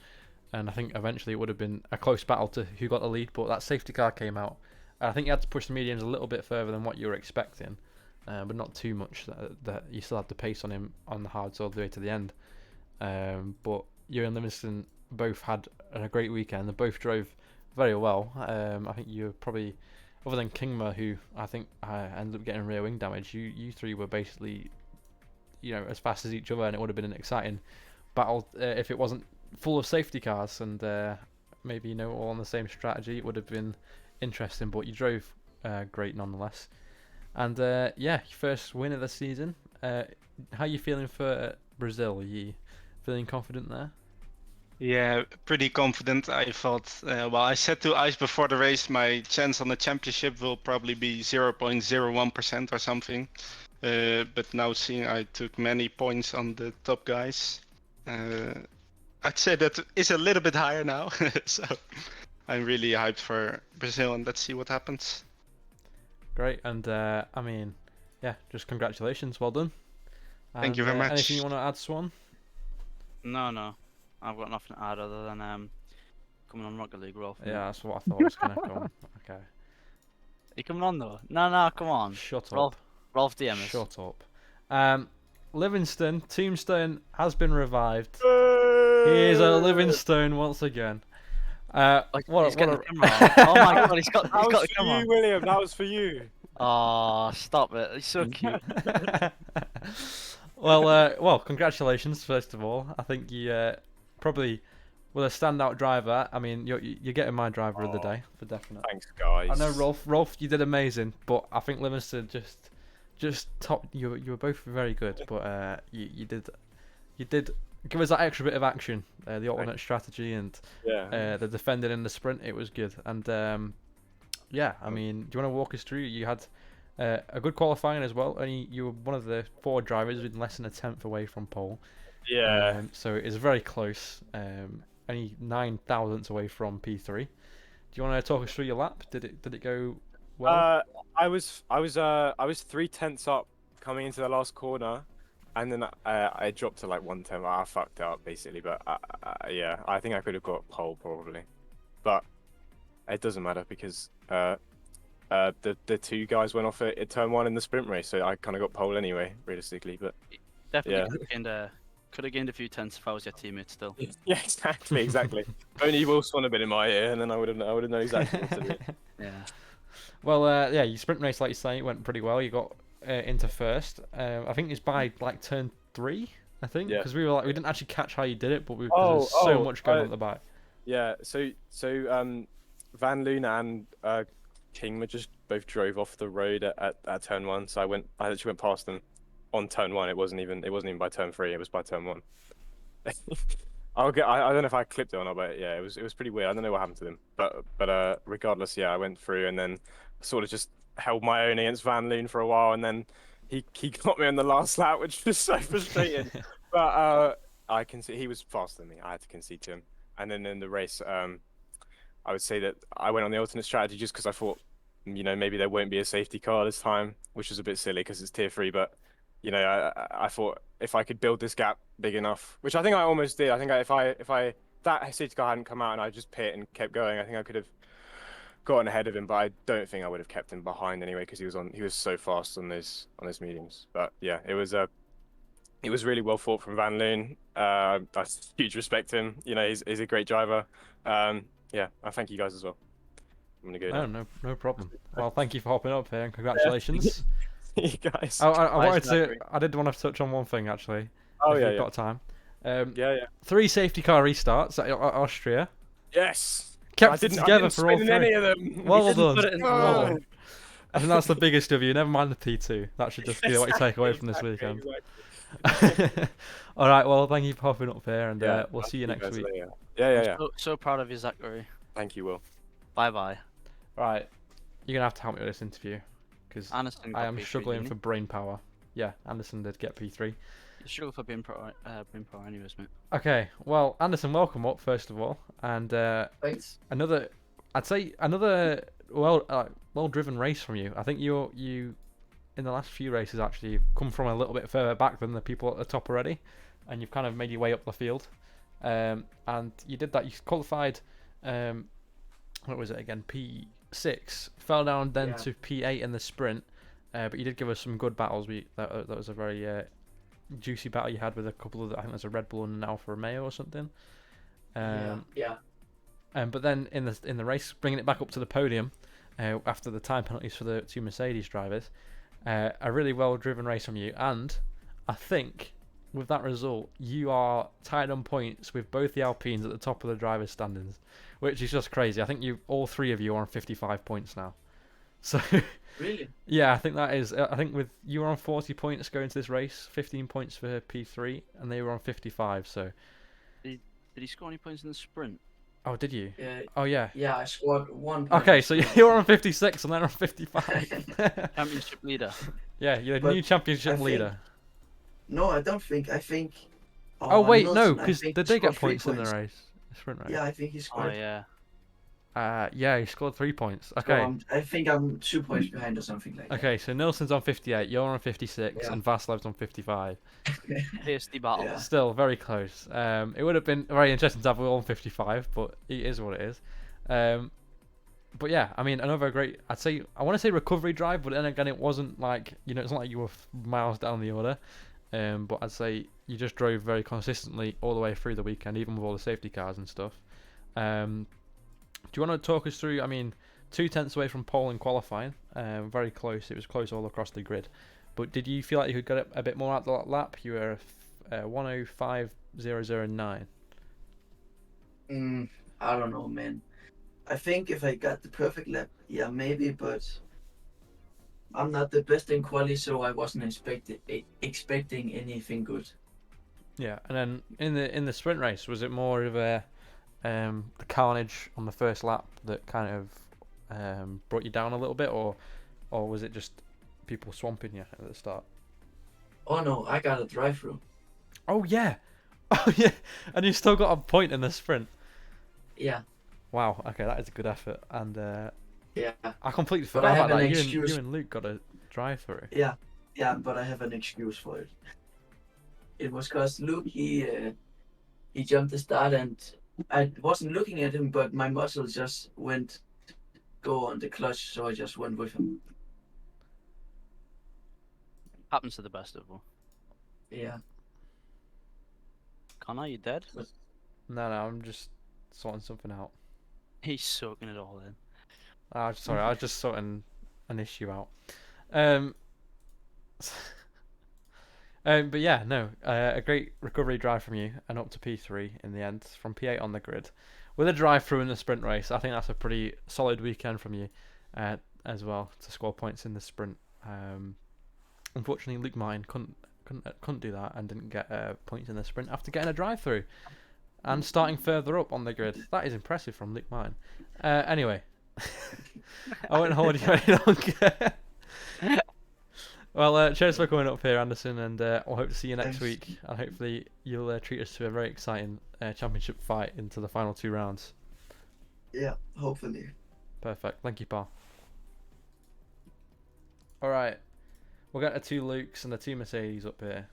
and I think eventually it would have been a close battle to who got the lead, but that safety car came out. I think you had to push the mediums a little bit further than what you were expecting, but not too much. That you still had the pace on him on the hards all the way to the end. But you and Livingston both had a great weekend. They both drove very well. I think you were probably, other than Kingma, who I think ended up getting rear wing damage, you three were basically, as fast as each other, and it would have been an exciting battle if it wasn't full of safety cars and maybe all on the same strategy. It would have been interesting, but you drove great nonetheless. And your first win of the season. How are you feeling for Brazil? Are you feeling confident there? Yeah, pretty confident. I thought, I said to Ice before the race, my chance on the championship will probably be 0.01% or something. But now seeing I took many points on the top guys, I'd say that is a little bit higher now. So I'm really hyped for Brazil, and let's see what happens. Great, and just congratulations, well done. Thank you very much. Anything you want to add, Swan? No. I've got nothing to add other than coming on Rocket League, Rolf. Yeah, that's what I thought was going to come. Okay. Are you coming on though? No, come on. Shut up. Rolf DM us. Shut up. Livingston, Tombstone has been revived. He is a Livingstone once again. Like, What he's a, getting what the camera on. Oh my god, he's got That was the for camera you, William. That was for you. on. Oh, stop it. He's so cute. a... well, congratulations first of all. I think you probably were a standout driver. I mean, you're getting my driver of the day for definite. Thanks, guys. I know Rolf, you did amazing, but I think Livingston just top. You were both very good, but you did give us that extra bit of action, the alternate strategy and the defending in the sprint. It was good, and yeah, I mean, do you want to walk us through? You had a good qualifying as well. Only you were one of the 4 drivers with less than a tenth away from pole. Yeah. So it is very close. Only 9 thousandths away from P3. Do you want to talk us through your lap? Did it go well? I was 3/10 up coming into the last corner, and then I dropped to like 1/10. I fucked up basically, but yeah, I think I could have got pole probably, but it doesn't matter because the 2 guys went off at turn 1 in the sprint race, so I kind of got pole anyway, realistically. But Definitely could have gained a few tenths if I was your teammate still. yeah, exactly. Only Will Swan had been in my ear, and then I would have known exactly what to do. Yeah. Well, yeah, your sprint race, like you say, went pretty well. You got into first. I think it's by like turn 3. I think because we didn't actually catch how you did it, but there's so much going on at the back. Yeah. So Van Loon and Kingma just both drove off the road at turn 1. So I actually went past them on turn 1. It wasn't even by turn 3. It was by turn 1. I don't know if I clipped it or not, but yeah, it was pretty weird. I don't know what happened to them, but regardless, yeah, I went through and then sort of just held my own against Van Loon for a while, and then he got me on the last lap, which was so frustrating. But I can see he was faster than me. I had to concede to him, and then in the race, I would say that I went on the alternate strategy just because I thought, maybe there won't be a safety car this time, which was a bit silly because it's tier 3, but. I thought if I could build this gap big enough, which I think I almost did. I think if that safety car hadn't come out and I just pit and kept going, I think I could have gotten ahead of him. But I don't think I would have kept him behind anyway because he was so fast on those mediums. But yeah, it was really well fought from Van Loon. I huge respect to him. He's a great driver. Yeah, I thank you guys as well. I'm gonna go now. No problem. Well, thank you for hopping up here and congratulations. You guys. I did want to touch on one thing actually. Oh if yeah, you've got time. Yeah. 3 safety car restarts at Austria. Yes. Kept it together for all 3. Any of them. Well done. Put it in the Well wall. done. I think that's the biggest of you. Never mind the P2. That should just be what you take away from this Exactly, weekend. All right. Well, thank you for hopping up here, and Yeah, we'll see you next week. later. Yeah. So proud of you, Zachary. Thank you, Will. Bye. Right. You're gonna have to help me with this interview because Anderson. I got am P3, struggling didn't for brain power. Yeah, Anderson did get P3. You struggle for being pro anyways, mate. Okay, well, Anderson, welcome up first of all, and Thanks. another well-driven race from you. I think you in the last few races actually come from a little bit further back than the people at the top already, and you've kind of made your way up the field, and you did that. You qualified, what was it again? P6, fell down then to P8 in the sprint, but you did give us some good battles. That was a very juicy battle you had with a couple of, I think there's a Red Bull and an Alfa Romeo or something. Yeah. But then in the race, bringing it back up to the podium after the time penalties for the 2 Mercedes drivers, a really well driven race from you, and I think with that result you are tied on points with both the Alpines at the top of the drivers' standings, which is just crazy. I think all 3 of you are on 55 points now. So Really? yeah, I think that is. I think with you were on 40 points going into this race, 15 points for P3, and they were on 55. So Did he score any points in the sprint? oh, did you? Yeah. Oh yeah. Yeah, I scored 1 point. Okay, so you're on 56 and they're on 55. Championship leader. Yeah, you're the But new championship I think- leader. No, I don't think. I think. Oh wait, no, Nelson, I because think did he they get scored 3 points in the race? The sprint race. Yeah, I think he Oh scored. yeah. Yeah, he scored 3 points. So Okay. I think I'm 2 points behind or something like that. Okay, so Nilsson's on 58, you're on 56, Yeah. and Vaslev's on 55. Tasty battle. Yeah. Still very close. It would have been very interesting to have all on 55, but it is what it is. But yeah, I mean, another great, I want to say recovery drive, but then again, it wasn't like, it's not like you were miles down the order. but I'd say you just drove very consistently all the way through the weekend, even with all the safety cars and stuff. Do you want to talk us through? I mean, 2/10 away from pole in qualifying, very close. It was close all across the grid. But did you feel like you could get a bit more out the lap? You were 1:05.009. I don't know, man. I think if I got the perfect lap, yeah, maybe, but I'm not the best in quali, so I wasn't expecting anything good. Yeah, and then in the sprint race, was it more of a the carnage on the first lap that kind of brought you down a little bit, or was it just people swamping you at the start? Oh no, I got a drive-through. Oh yeah, oh yeah, and you still got a point in the sprint. Yeah, Wow. Okay, that is a good effort, and yeah, I completely But I forgot have about an that. excuse. You and Luke got a drive through. yeah, but I have an excuse for it. It was cause Luke he jumped the start and I wasn't looking at him, but my muscles just went go on the clutch, so I just went with him. Happens to the best of them. Yeah. Connor, you dead? No, I'm just sorting something out. He's soaking it all in. Sorry, I was just sorting an issue out. But yeah, no, a great recovery drive from you, and up to P3 in the end, from P8 on the grid, with a drive through in the sprint race. I think that's a pretty solid weekend from you, as well, to score points in the sprint. Unfortunately, Luke Martin couldn't do that and didn't get points in the sprint after getting a drive through and starting further up on the grid. That is impressive from Luke Martin. Anyway, I won't hold you any longer. Well, cheers for coming up here, Anderson, and we'll hope to see you next Thanks. week. And hopefully you'll treat us to a very exciting championship fight into the final 2 rounds. Yeah, hopefully. Perfect. Thank you, pal. All right, we'll get the 2 Lukes and the 2 Mercedes up here.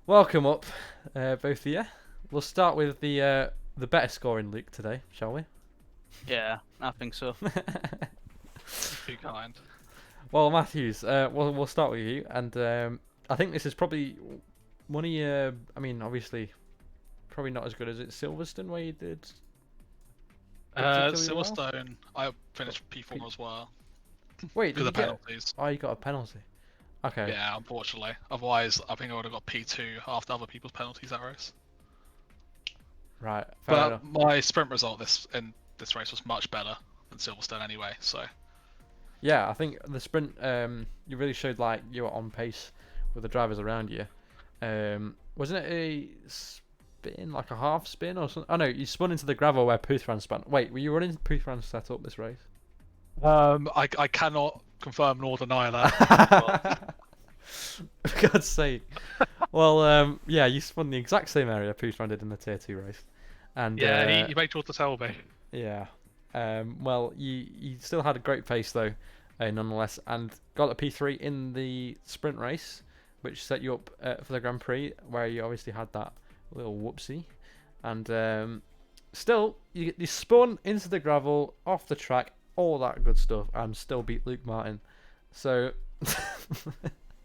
Welcome up, both of you. We'll start with the better scoring Luke today, shall we? Yeah, I think so. Too kind. Well, Matthews, we'll start with you, and I think this is probably one of your. I mean, obviously, probably not as good as it Silverstone, where you did. particularly well? Silverstone, I finished P4 as well. Wait, For did the you get? penalties. Oh, you got a penalty. Okay. Yeah, unfortunately. Otherwise, I think I would have got P2 after other people's penalties that race. Right. Fair But enough. my sprint result in this race was much better than Silverstone anyway, so. Yeah, I think the sprint. You really showed like you were on pace with the drivers around you. Wasn't it a spin, like a half spin or something? Oh no, you spun into the gravel where Puthran spun. Wait, were you running Puthran's set up this race? I cannot confirm nor deny that. For God's sake. Well, yeah, you spun the exact same area Puthran did in the Tier 2 race. And Yeah, he made sure to tell me. yeah. Well, you still had a great pace though, nonetheless, and got a P3 in the sprint race, which set you up for the Grand Prix, where you obviously had that little whoopsie. And still, you spun into the gravel, off the track, all that good stuff, and still beat Luke Martin. So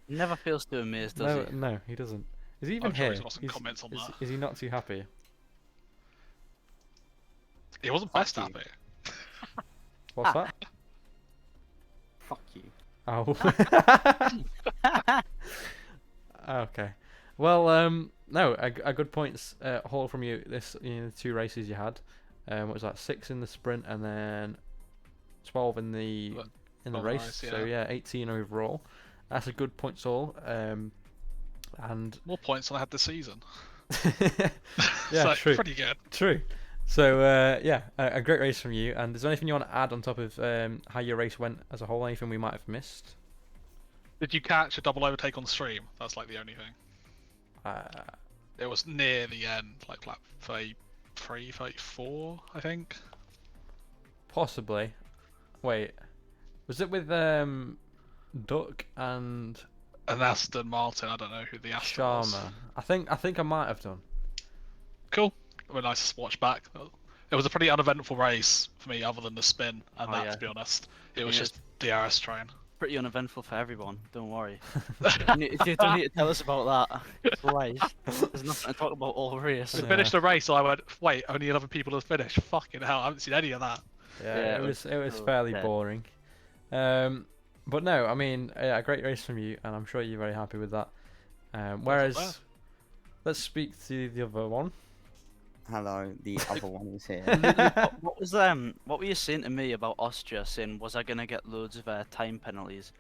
Never feels too amazed, does he? no, he doesn't. Is he even I'm sure here? he's got some comments on that. Is he not too happy? He wasn't Fuck best you. happy. What's that? Fuck you. Oh. Okay. Well, no, a good points haul from you. The 2 races you had. What was that? 6 in the sprint and then 12 in the race. race, So yeah, 18 overall. That's a good points haul. And More points than I had this season. yeah, So, true. pretty good. True. So yeah, a great race from you. And is there anything you want to add on top of how your race went as a whole? Anything we might have missed? Did you catch a double overtake on stream? That's like the only thing. It was near the end, like lap 33, 34, I think. Possibly. Wait, was it with Duck and And Aston Martin, I don't know who the Aston was. Sharma? I think I might have done. Cool. It was nice to watch back. It was a pretty uneventful race for me, other than the spin and Oh, that, yeah. to be honest. It was Yeah. just DRS train. pretty uneventful for everyone. Don't worry. You don't need to tell us about that. Christ. There's nothing to talk about all race. We finished the race, so I went, wait, only 11 people have finished. Fucking hell, I haven't seen any of that. Yeah, it was fairly boring. But no, I mean, yeah, a great race from you, and I'm sure you're very happy with that. Whereas, let's speak to the other one. Hello, the other one is here. What were you saying to me about Austria? Saying was I gonna get loads of time penalties?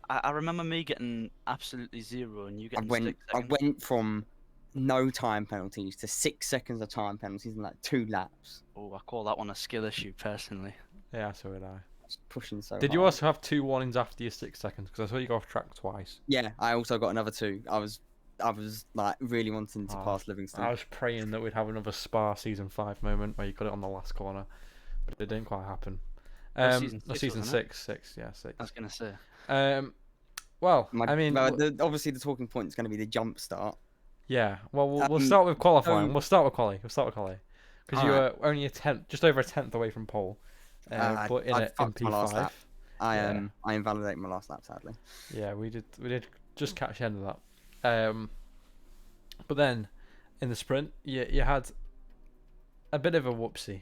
I remember me getting absolutely 0, and you getting 6 seconds. I went from no time penalties to 6 seconds of time penalties in like 2 laps. Oh, I call that one a skill issue personally. Yeah, so did I. Pushing so Did you hard. also have 2 warnings after your 6 seconds? Because I saw you go off track twice. Yeah, I also got another 2. I was like really wanting to pass Livingston. I was praying that we'd have another Spa season 5 moment where you got it on the last corner, but it didn't quite happen. Season 6, yeah, 6. I was gonna say. Well, I mean, obviously the talking point is going to be the jump start. Yeah, well, we'll start with qualifying. We'll start with quali. Because you were only just over a tenth away from pole. But in P5. I invalidated my last lap, sadly. Yeah, we did just catch the end of that. But then in the sprint, you had a bit of a whoopsie.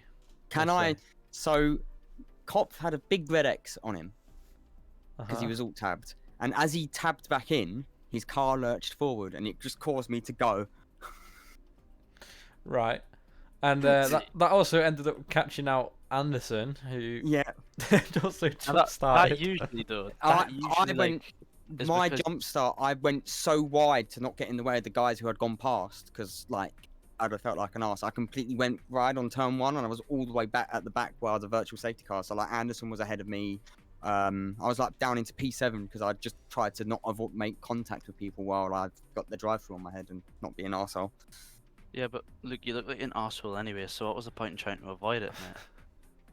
So Kopf had a big red X on him because he was alt tabbed, and as he tabbed back in, his car lurched forward, and it just caused me to go. Right, and that also ended up catching out Anderson, who also just started. That usually does. My jump start, I went so wide to not get in the way of the guys who had gone past, because like I'd have felt like an arse. I completely went right on turn 1, and I was all the way back at the back where the virtual safety car. So like Anderson was ahead of me. I was like down into P7 because I just tried to not make contact with people while I've got the drive-through on my head and not be an arsehole. Yeah, but look, you look like an arsehole anyway, so what was the point in trying to avoid it, mate?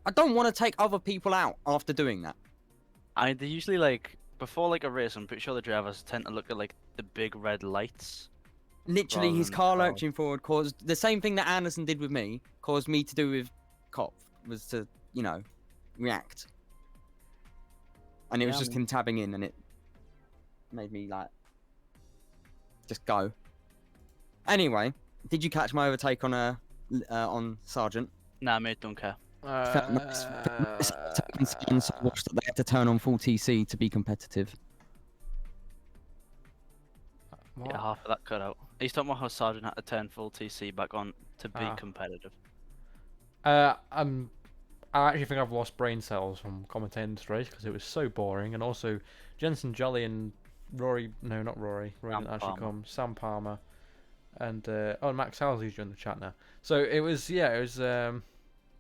I don't want to take other people out after doing that. They usually like before like a race. I'm pretty sure the drivers tend to look at like the big red lights. Literally, his car lurching forward caused the same thing that Anderson did with me. Caused me to do with Kopf, was to react, and it was just him tabbing in, and it made me like just go. Anyway, did you catch my overtake on Sargent? Nah, mate, don't care. They had to turn on full TC to be competitive. What? Yeah, half of that cut out. He's talking about how Sargent had to turn full TC back on to be competitive. I actually think I've lost brain cells from commentating this race because it was so boring, and also Jensen Jolly and Rory didn't actually come. Sam Palmer, and Max Halsey's joined the chat now. So it was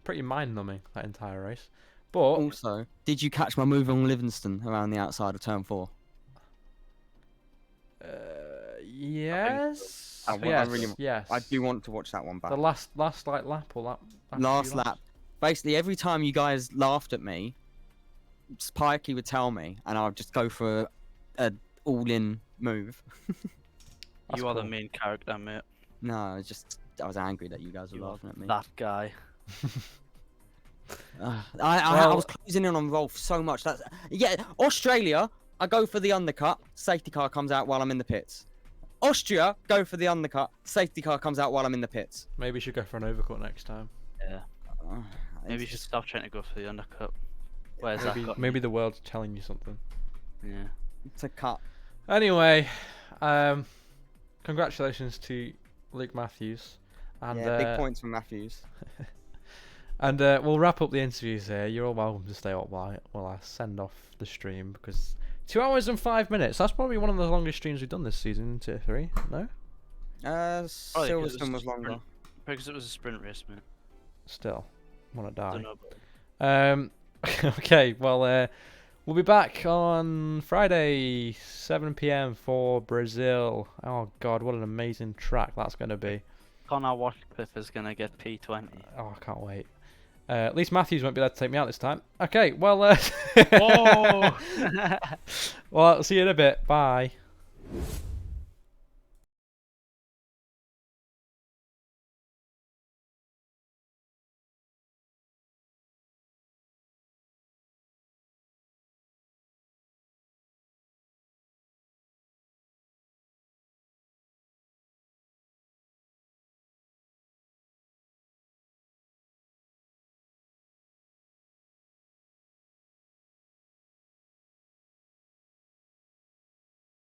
pretty mind-numbing, that entire race. But also, did you catch my move on Livingston around the outside of turn 4? Yes. Yes. I do want to watch that one back. The last lap or lap. Last lap. Basically, every time you guys laughed at me, Spikey would tell me, and I would just go for a all-in move. You are the main character, mate. No, I was angry that you guys were laughing at me. That guy. I was closing in on Rolf so much. Australia, I go for the undercut. Safety car comes out while I'm in the pits. Austria, go for the undercut. Safety car comes out while I'm in the pits. Maybe you should go for an overcut next time. Yeah. Maybe you should stop trying to go for the undercut. Where's that? Maybe the world's telling you something. Yeah. It's a cut. Anyway, congratulations to Luke Matthews. And, big points from Matthews. And we'll wrap up the interviews here. You're all welcome to stay up while I send off the stream, because 2 hours and 5 minutes. That's probably one of the longest streams we've done this season in Tier 3, no? Silverstone was longer. Because it was a sprint race, mate. Still, want to die. Don't know. Okay, well, we'll be back on Friday, 7 PM for Brazil. Oh God, what an amazing track that's going to be. Connor Washcliffe is going to get P20. Oh, I can't wait. At least Matthews won't be able to take me out this time. Okay, well, Whoa! well, I'll see you in a bit. Bye.